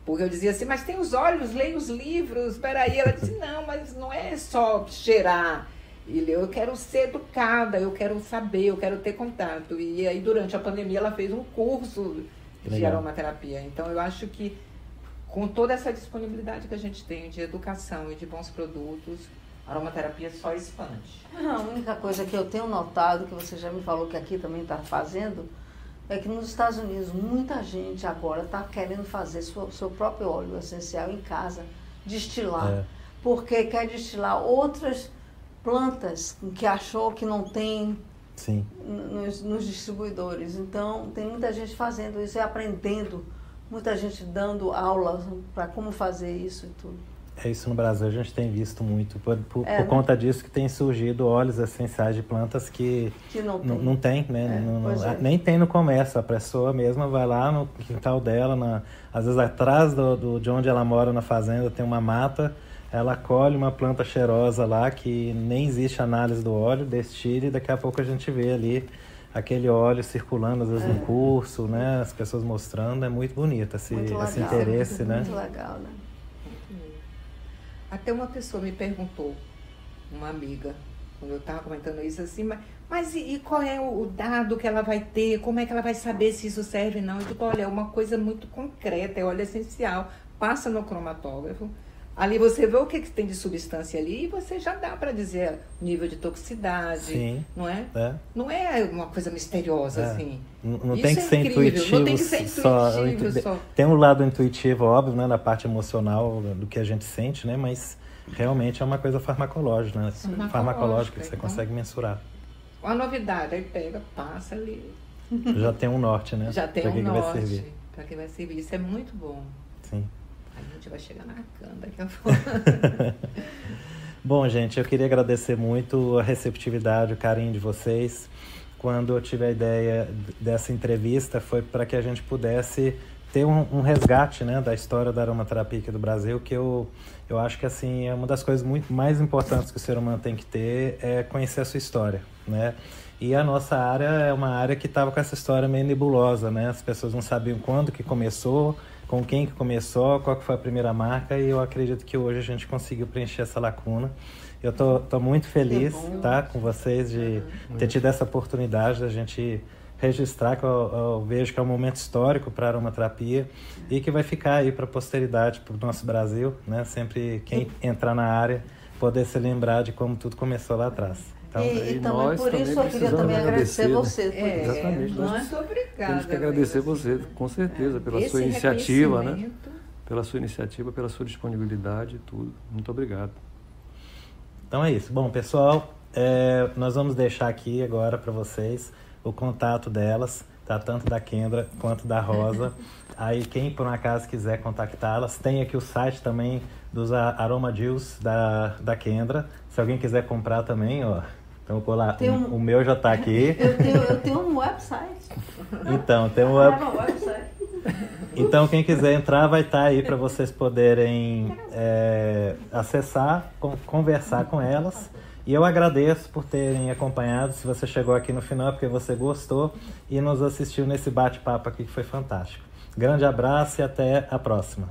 Porque eu dizia assim, mas tem os olhos, leia os livros, peraí. Ela disse, não, mas não é só cheirar. Eu quero ser educada, eu quero saber, eu quero ter contato. E aí, durante a pandemia, ela fez um curso de aromaterapia. Então, eu acho que com toda essa disponibilidade que a gente tem de educação e de bons produtos, a aromaterapia só expande. A única coisa que eu tenho notado, que você já me falou que aqui também está fazendo, é que nos Estados Unidos muita gente agora está querendo fazer seu próprio óleo essencial em casa, destilar, porque quer destilar outras plantas que achou que não tem Sim. nos distribuidores. Então, tem muita gente fazendo isso e aprendendo, muita gente dando aulas para como fazer isso e tudo. É isso no Brasil, a gente tem visto muito, por conta disso que tem surgido óleos essenciais de plantas que não tem, né? Nem tem no comércio. A pessoa mesma vai lá no quintal dela, às vezes atrás de onde ela mora na fazenda tem uma mata, ela colhe uma planta cheirosa lá que nem existe análise do óleo, destila e daqui a pouco a gente vê ali aquele óleo circulando, às vezes no curso, né? As pessoas mostrando, é muito bonito esse interesse, né? Muito legal, né? Até uma pessoa me perguntou, uma amiga, quando eu estava comentando isso assim, mas e qual é o dado que ela vai ter? Como é que ela vai saber se isso serve ou não? Eu digo, olha, é uma coisa muito concreta, é óleo essencial, passa no cromatógrafo, ali você vê o que tem de substância ali e você já dá para dizer o nível de toxicidade. Sim, não é? Não é uma coisa misteriosa assim. Não tem que ser intuitivo. Não tem que ser intuitivo só. Tem um lado intuitivo, óbvio, né, na parte emocional do que a gente sente, né, mas realmente é uma coisa farmacológica, né? Farmacológica que você consegue mensurar. Uma novidade, aí pega, passa ali. Já tem um norte, né? Já tem um norte. Para que vai servir. Isso é muito bom. Sim. A gente vai chegar na cana daqui a pouco. Bom, gente, eu queria agradecer muito a receptividade, o carinho de vocês. Quando eu tive a ideia dessa entrevista, foi para que a gente pudesse ter um resgate, né, da história da aromaterapia aqui do Brasil, que eu acho que assim, é uma das coisas muito mais importantes que o ser humano tem que ter, é conhecer a sua história, né? E a nossa área é uma área que estava com essa história meio nebulosa, né? As pessoas não sabiam quando que começou, com quem que começou, qual que foi a primeira marca, e eu acredito que hoje a gente conseguiu preencher essa lacuna. Eu tô muito feliz, tá, com vocês de ter tido essa oportunidade da gente registrar, que eu vejo que é um momento histórico para a aromaterapia e que vai ficar aí para a posteridade, para o nosso Brasil, né? Sempre quem entrar na área poder se lembrar de como tudo começou lá atrás. Então, e também por isso eu queria também agradecer você. Exatamente. Muito obrigada. Temos que agradecer você, com certeza, pela sua iniciativa, né? Pela sua iniciativa, pela sua disponibilidade e tudo. Muito obrigado. Então é isso. Bom, pessoal, nós vamos deixar aqui agora para vocês o contato delas, tá? Tanto da Kendra quanto da Rosa. Aí quem por um acaso quiser contactá-las, tem aqui o site também dos Aromadeals da Kendra. Se alguém quiser comprar também, ó. Então vou lá, o meu já está aqui. Eu tenho um website. Então, tem um website. Então quem quiser entrar vai estar aí para vocês poderem acessar, conversar com elas. E eu agradeço por terem acompanhado. Se você chegou aqui no final é porque você gostou e nos assistiu nesse bate-papo aqui que foi fantástico. Grande abraço e até a próxima.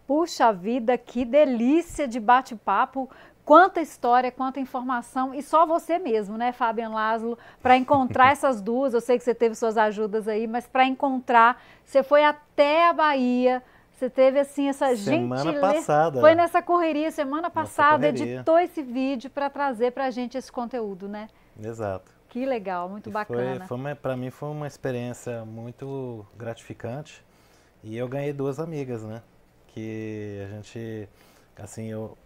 Puxa vida, que delícia de bate-papo. Quanta história, quanta informação, e só você mesmo, né, Fabian Laszlo, para encontrar essas duas. Eu sei que você teve suas ajudas aí, mas para encontrar, você foi até a Bahia, você teve assim essa gentileza. Semana passada. Foi nessa correria, semana passada, editou esse vídeo para trazer para a gente esse conteúdo, né? Exato. Que legal, muito bacana. Para mim foi uma experiência muito gratificante e eu ganhei duas amigas, né? Que a gente, assim, eu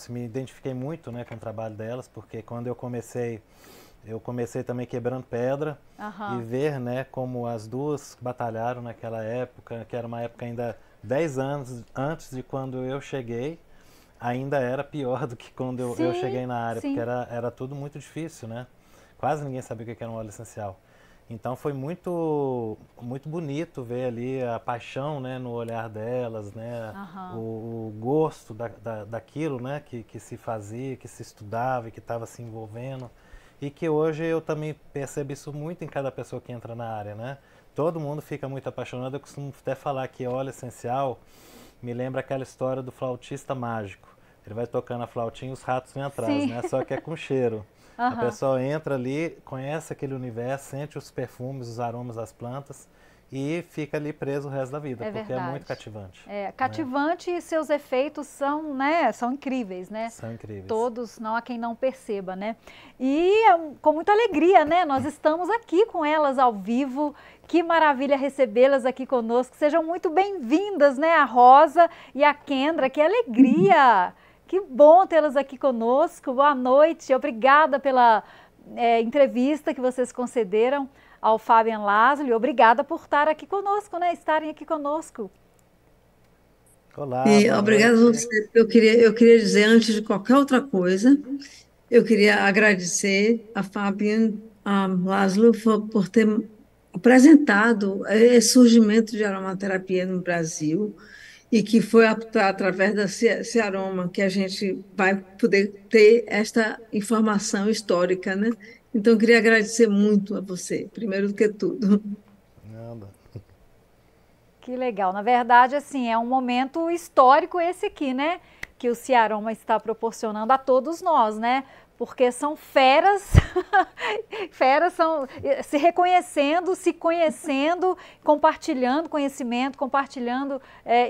me identifiquei muito, né, com o trabalho delas, porque quando eu comecei também quebrando pedra e ver, né, como as duas batalharam naquela época, que era uma época ainda 10 anos antes de quando eu cheguei, ainda era pior do que quando eu cheguei na área, porque era tudo muito difícil, né? Quase ninguém sabia o que era um óleo essencial. Então foi muito, muito bonito ver ali a paixão, né, no olhar delas, né, o gosto daquilo, né, que se fazia, que se estudava e que estava se envolvendo. E que hoje eu também percebo isso muito em cada pessoa que entra na área, né? Todo mundo fica muito apaixonado. Eu costumo até falar que óleo essencial me lembra aquela história do flautista mágico. Ele vai tocando a flautinha e os ratos vêm atrás, né? Só que é com cheiro. A pessoa entra ali, conhece aquele universo, sente os perfumes, os aromas das plantas e fica ali preso o resto da vida, porque é muito cativante. É cativante, né? E seus efeitos são, né, são incríveis, né? São incríveis. Todos, não há quem não perceba, né? E com muita alegria, né? Nós estamos aqui com elas ao vivo. Que maravilha recebê-las aqui conosco. Sejam muito bem-vindas, né? A Rosa e a Kendra, que alegria! Que bom tê-las aqui conosco. Boa noite. Obrigada pela entrevista que vocês concederam ao Fabian Laszlo. E obrigada por estar aqui conosco, né? Estarem aqui conosco. Olá. E obrigada a você. Eu queria dizer, antes de qualquer outra coisa, eu queria agradecer a Fabian Laszlo por ter apresentado esse surgimento de aromaterapia no Brasil, e que foi através da Ciaroma que a gente vai poder ter esta informação histórica, né? Então, eu queria agradecer muito a você, primeiro do que tudo. Nada. Que legal. Na verdade, assim, é um momento histórico esse aqui, né? Que o Ciaroma está proporcionando a todos nós, né? Porque são feras, feras são se reconhecendo, se conhecendo, compartilhando conhecimento, compartilhando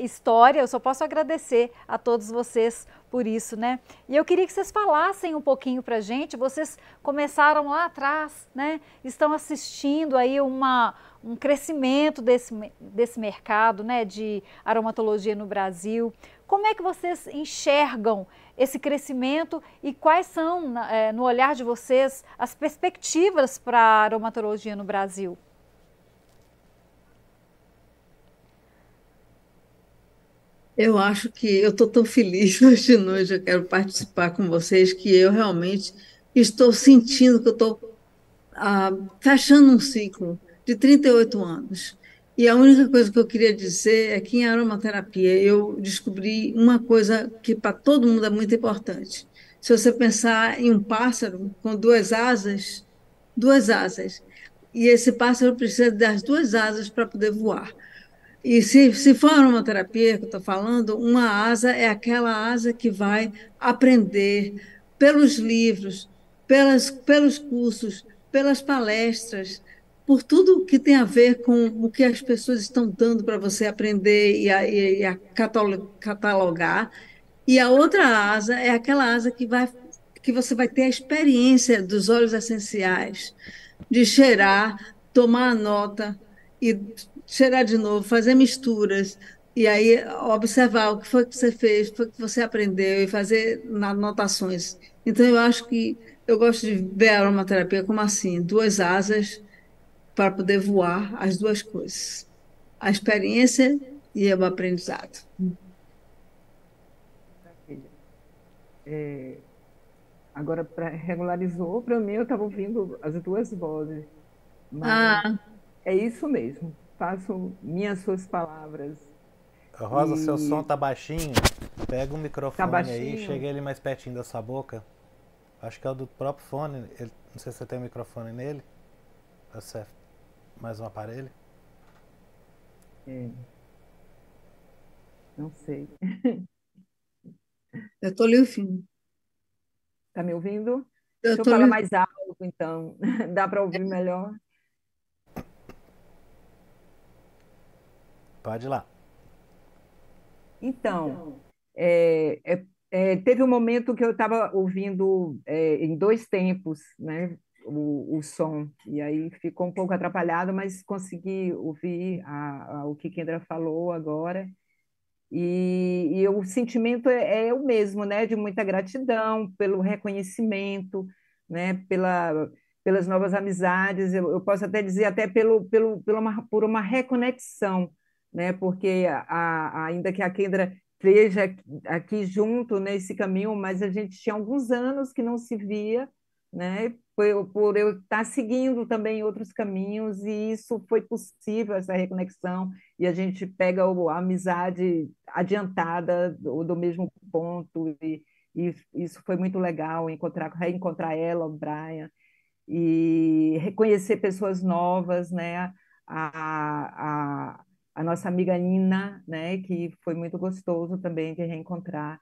história. Eu só posso agradecer a todos vocês por isso, né? E eu queria que vocês falassem um pouquinho pra gente. Vocês começaram lá atrás, né? Estão assistindo aí um crescimento desse mercado, né, de aromatologia no Brasil. Como é que vocês enxergam esse crescimento e quais são, no olhar de vocês, as perspectivas para a aromatologia no Brasil? Eu acho que eu estou tão feliz hoje de noite, eu quero participar com vocês, que eu realmente estou sentindo que eu estou fechando um ciclo de 38 anos. E a única coisa que eu queria dizer é que em aromaterapia eu descobri uma coisa que para todo mundo é muito importante. Se você pensar em um pássaro com duas asas, e esse pássaro precisa das duas asas para poder voar. E se for aromaterapia que eu estou falando, uma asa é aquela asa que vai aprender pelos livros, pelos cursos, pelas palestras, por tudo que tem a ver com o que as pessoas estão dando para você aprender e a catalogar. E a outra asa é aquela asa que você vai ter a experiência dos óleos essenciais, de cheirar, tomar nota e cheirar de novo, fazer misturas, e aí observar o que foi que você fez, o que foi que você aprendeu e fazer anotações. Então, eu acho que eu gosto de ver a aromaterapia como assim, duas asas para poder voar as duas coisas, a experiência e o aprendizado. Maravilha. É, agora, regularizou, para mim, eu estava ouvindo as duas vozes, mas Ah, é isso mesmo. Faço minhas suas palavras. Rosa, seu som E tá baixinho. Pega o tá microfone aí, chega baixinho? ele mais pertinho da sua boca. Acho que é o do próprio fone. Não sei se você tem um microfone nele. Ou se é mais um aparelho. É, não sei. eu estou lhe ouvindo. Tá me ouvindo? Eu Deixa eu estou falar lhe mais alto, então. Dá para ouvir melhor? Pode ir lá. Então, é, teve um momento que eu estava ouvindo em dois tempos, né, o som, e aí ficou um pouco atrapalhado, mas consegui ouvir o que Kendra falou agora. E o sentimento é o mesmo, né? De muita gratidão pelo reconhecimento, né? Pelas novas amizades. Eu posso até dizer até por uma reconexão, né? Porque ainda que a Kendra esteja aqui junto nesse caminho, mas a gente tinha alguns anos que não se via, né? Por eu estar seguindo também outros caminhos, e isso foi possível, essa reconexão, e a gente pega a amizade adiantada do mesmo ponto, e isso foi muito legal, reencontrar ela, o Brian, e reconhecer pessoas novas, né? A, a, a nossa amiga Nina, né? Que foi muito gostoso também de reencontrar.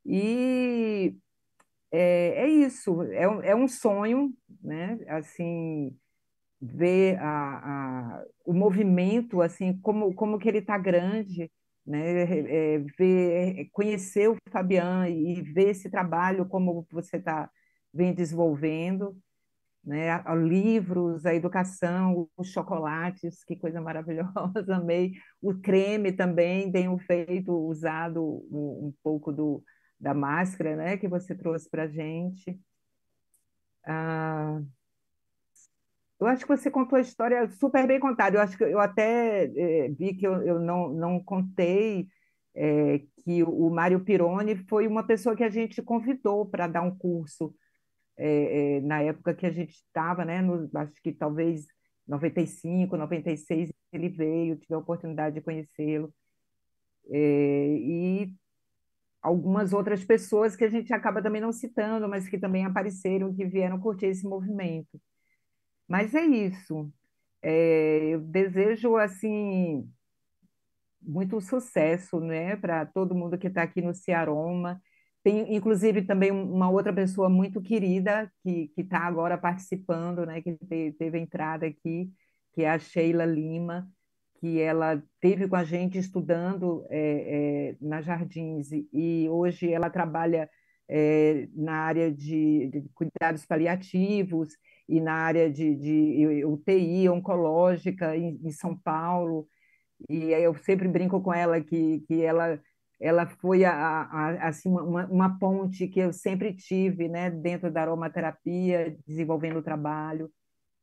E é isso, é um sonho, né? Assim, ver o movimento, assim, como que ele está grande, né? Conhecer o Fabian e ver esse trabalho como você vem desenvolvendo, né? Livros, a educação, os chocolates, que coisa maravilhosa, amei. O creme também, tenho usado um pouco da máscara, né? Que você trouxe para a gente. Ah, eu acho que você contou a história super bem contada. Eu acho que eu até vi que eu não contei que o Mário Pironi foi uma pessoa que a gente convidou para dar um curso na época que a gente estava, né? Acho que talvez 95, 96 ele veio, tive a oportunidade de conhecê-lo. E algumas outras pessoas que a gente acaba também não citando, mas que também apareceram, que vieram curtir esse movimento. Mas é isso. Eu desejo assim muito sucesso, né, para todo mundo que está aqui no Ciaroma. Tem, inclusive, também uma outra pessoa muito querida que está agora participando, né, que teve entrada aqui, que é a Sheila Lima, que ela teve com a gente estudando na Jardins, e hoje ela trabalha na área de cuidados paliativos e na área de UTI oncológica em São Paulo. E aí eu sempre brinco com ela que ela foi assim, uma ponte que eu sempre tive, né, dentro da aromaterapia, desenvolvendo o trabalho,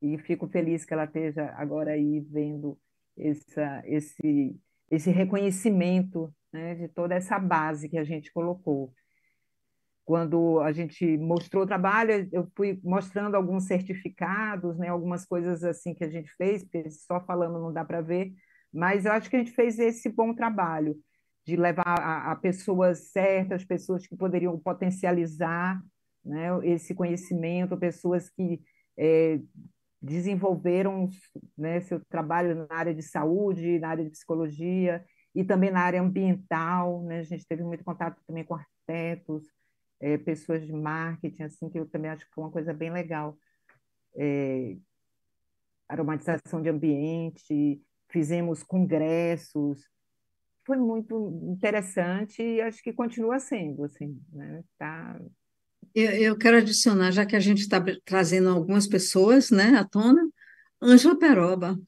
e fico feliz que ela esteja agora aí vendo essa, esse, esse reconhecimento, né, de toda essa base que a gente colocou. Quando a gente mostrou o trabalho, eu fui mostrando alguns certificados, né, algumas coisas assim que a gente fez, porque só falando não dá para ver, mas eu acho que a gente fez esse bom trabalho de levar a pessoas certas, pessoas que poderiam potencializar, né, esse conhecimento, pessoas que desenvolveram, né, seu trabalho na área de saúde, na área de psicologia e também na área ambiental, né? A gente teve muito contato também com arquitetos, pessoas de marketing, assim, que eu também acho que foi uma coisa bem legal. Aromatização de ambiente, fizemos congressos, foi muito interessante e acho que continua sendo, assim, né? Tá. Eu quero adicionar, já que a gente está trazendo algumas pessoas, né, à tona, Ângela Peroba,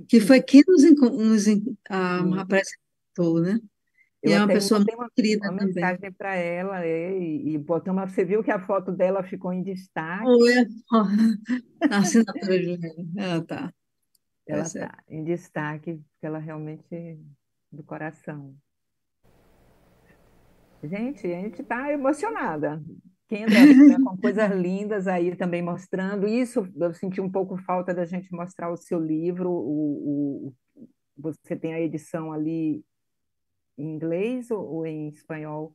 que foi quem Sim. apresentou, né? E Eu é uma até pessoa mandei muito querida uma também. mensagem para ela e botei uma, você viu que a foto dela ficou em destaque? Oi, a assinatura de Juliana. Ah, tá. Tá Ela certo. está em destaque, porque ela realmente é do coração. Gente, a gente está emocionada. Kendra tá com coisas lindas aí também mostrando. Isso eu senti um pouco falta da gente mostrar o seu livro. Você tem a edição ali em inglês ou em espanhol?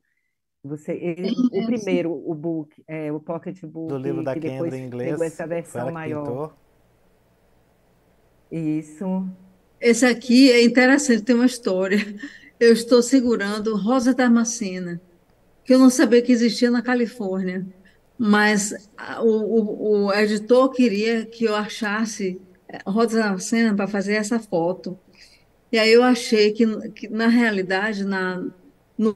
O primeiro, o book, o pocket Do livro book, da que Kendra depois em pegou inglês, essa foi versão ela que maior. pintou. Isso. Esse aqui é interessante, tem uma história. Eu estou segurando Rosa Damascena, que eu não sabia que existia na Califórnia, mas o editor queria que eu achasse Rosa Damascena para fazer essa foto. E aí eu achei que na realidade, no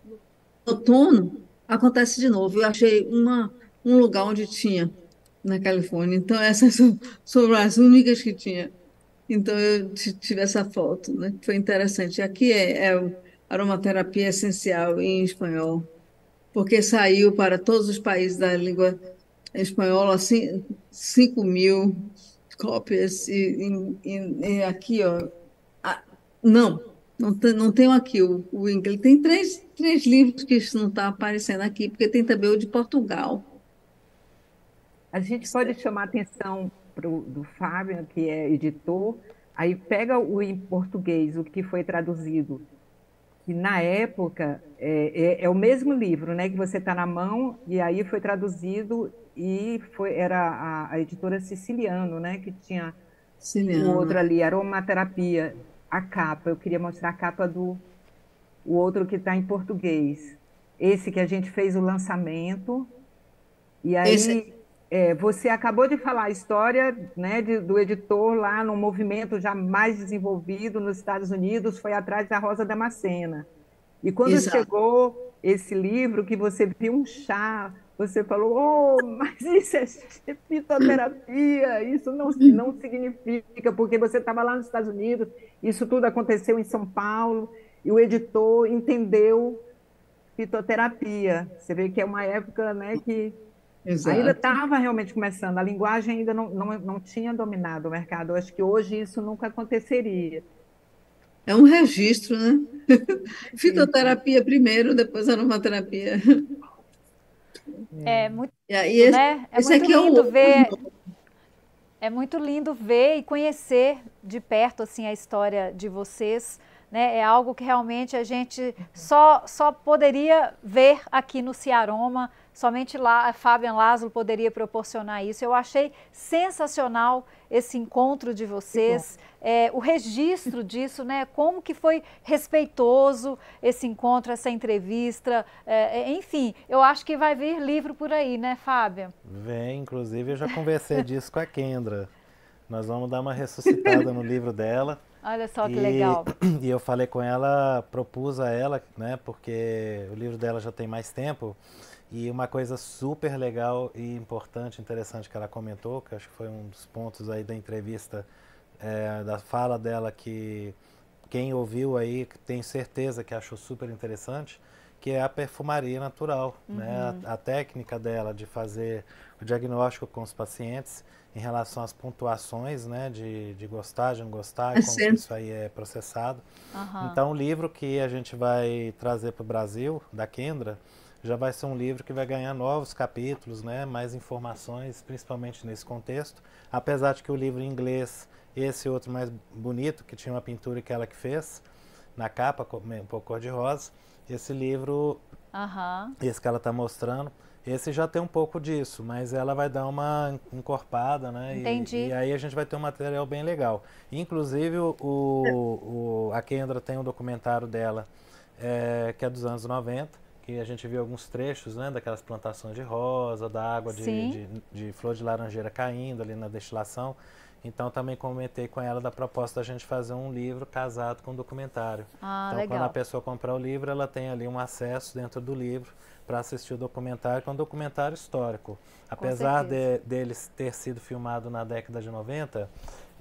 outono, acontece de novo. Eu achei um lugar onde tinha na Califórnia. Então, essas foram as únicas que tinha. Então, eu tive essa foto, né? Foi interessante. Aqui é o aromaterapia essencial em espanhol, porque saiu para todos os países da língua espanhola, assim, 5.000 cópias. E aqui, ó, ah, não tenho aqui o inglês. Tem três livros que isso não está aparecendo aqui, porque tem também o de Portugal. A gente pode chamar a atenção do Fábio, que é editor, aí pega o em português, o que foi traduzido, que na época é o mesmo livro, né, que você está na mão, e aí foi traduzido e era a editora Siciliano, né, que tinha o Siciliano. outro ali, Aromaterapia, a capa. Eu queria mostrar a capa do o outro que está em português. Esse que a gente fez o lançamento, e Esse, aí você acabou de falar a história, né, do editor lá no movimento já mais desenvolvido nos Estados Unidos, foi atrás da Rosa Damascena. E quando exato, chegou esse livro, que você viu um chá, você falou, oh, mas isso é fitoterapia, isso não significa, porque você estava lá nos Estados Unidos, isso tudo aconteceu em São Paulo, e o editor entendeu fitoterapia. Você vê que é uma época, né, que ainda exato. estava realmente começando, a linguagem ainda não tinha dominado o mercado. Eu acho que hoje isso nunca aconteceria. É um registro, né? Isso. Fitoterapia primeiro, depois aromaterapia. É muito, E aí, né? É esse muito aqui é o lindo outro. ver. É muito lindo ver e conhecer de perto assim a história de vocês, né? É algo que realmente a gente só poderia ver aqui no Ciaroma, somente lá a Fabian Laszlo poderia proporcionar isso. Eu achei sensacional esse encontro de Que bom. vocês, o registro disso, né? Como que foi respeitoso esse encontro, essa entrevista, enfim, eu acho que vai vir livro por aí, né, Fabian? Vem, inclusive eu já conversei disso com a Kendra. Nós vamos dar uma ressuscitada no livro dela. Olha só que E, legal. e eu falei com ela, propus a ela, né, porque o livro dela já tem mais tempo. E uma coisa super legal e importante, interessante que ela comentou, que acho que foi um dos pontos aí da entrevista, da fala dela, que quem ouviu aí tenho certeza que achou super interessante, que é a perfumaria natural, né? A técnica dela de fazer o diagnóstico com os pacientes em relação às pontuações, né, de gostar, de não gostar, É e como que sempre. isso aí é processado. Aham. Então, o livro que a gente vai trazer para o Brasil, da Kendra, já vai ser um livro que vai ganhar novos capítulos, né, mais informações, principalmente nesse contexto. Apesar de que o livro em inglês, esse outro mais bonito, que tinha uma pintura que ela que fez, na capa, um pouco cor-de-rosa, esse livro, Aham. esse que ela está mostrando, Esse já tem um pouco disso, mas ela vai dar uma encorpada, né? Entendi. E aí a gente vai ter um material bem legal. Inclusive, a Kendra tem um documentário dela, que é dos anos 90, que a gente viu alguns trechos, né, daquelas plantações de rosa, da água de flor de laranjeira caindo ali na destilação. Então também comentei com ela da proposta da gente fazer um livro casado com um documentário. Então legal. quando a pessoa comprar o livro, ela tem ali um acesso dentro do livro para assistir o documentário, que é um documentário histórico. Apesar deles ter sido filmado na década de 90,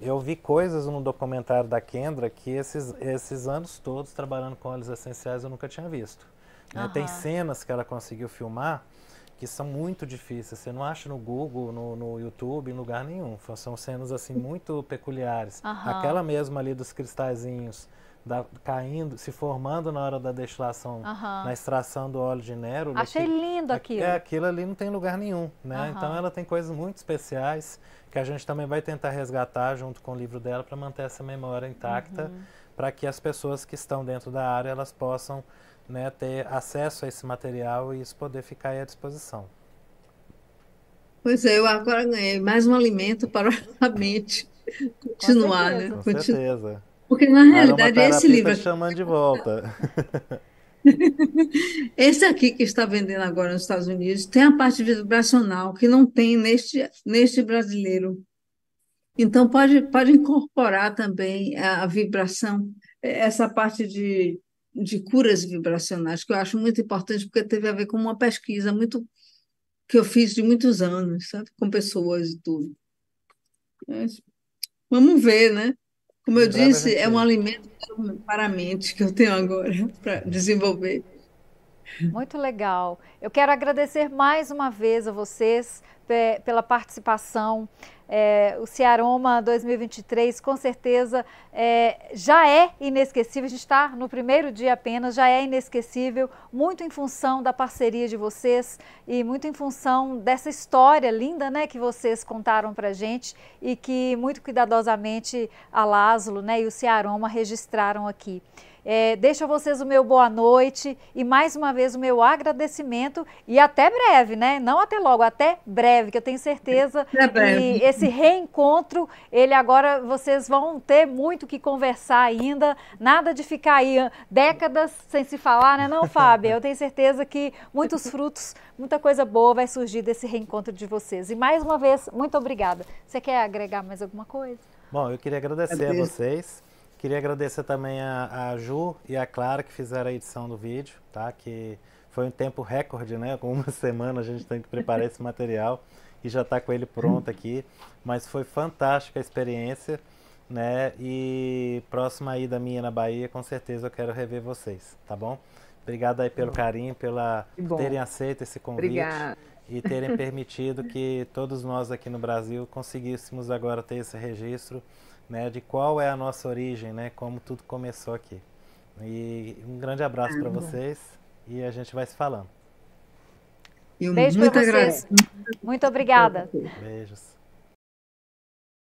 eu vi coisas no documentário da Kendra que esses anos todos trabalhando com óleos essenciais eu nunca tinha visto. Né? Tem cenas que ela conseguiu filmar que são muito difíceis. Você não acha no Google, no YouTube, em lugar nenhum. São cenas assim muito peculiares. Aquela mesma ali dos cristalzinhos caindo, se formando na hora da destilação, na extração do óleo de néroli. Achei lindo aquilo. Aquilo ali não tem lugar nenhum, né? Então ela tem coisas muito especiais que a gente também vai tentar resgatar junto com o livro dela para manter essa memória intacta, para que as pessoas que estão dentro da área elas possam, né, ter acesso a esse material e isso poder ficar aí à disposição. Pois é, eu agora ganhei mais um alimento para a mente continuar, né? Com certeza. Porque, na realidade, esse livro tá aqui, chamando de volta. esse aqui que está vendendo agora nos Estados Unidos, tem a parte vibracional que não tem neste brasileiro. Então, pode incorporar também a vibração, essa parte de curas vibracionais, que eu acho muito importante, porque teve a ver com uma pesquisa muito que eu fiz de muitos anos, sabe? Com pessoas e tudo. Vamos ver, né? Como eu disse, é um alimento para a mente que eu tenho agora para desenvolver. Muito legal. Eu quero agradecer mais uma vez a vocês pela participação. O Ciaroma 2023 com certeza já é inesquecível, a gente está no primeiro dia apenas, já é inesquecível, muito em função da parceria de vocês e muito em função dessa história linda, né, que vocês contaram para a gente e que muito cuidadosamente a Laszlo, né, e o Ciaroma registraram aqui. Deixo a vocês o meu boa noite e mais uma vez o meu agradecimento e até breve, né? Não até logo, até breve, que eu tenho certeza que esse reencontro, ele agora vocês vão ter muito que conversar ainda, nada de ficar aí décadas sem se falar, né não, Fábio? Eu tenho certeza que muitos frutos, muita coisa boa vai surgir desse reencontro de vocês. E mais uma vez, muito obrigada. Você quer agregar mais alguma coisa? Bom, eu queria agradecer a vocês. Queria agradecer também a Ju e a Clara que fizeram a edição do vídeo, tá? Que foi um tempo recorde, né? Com uma semana a gente tem que preparar esse material e já está com ele pronto aqui. Mas foi fantástica a experiência, né? E próxima ida minha na Bahia, com certeza eu quero rever vocês, tá bom? Obrigado aí pelo carinho, por terem aceito esse convite. Obrigada. E terem permitido que todos nós aqui no Brasil conseguíssemos agora ter esse registro, né, de qual é a nossa origem, né, como tudo começou aqui. E um grande abraço para vocês e a gente vai se falando. Beijo para vocês. Muito obrigada. Beijos.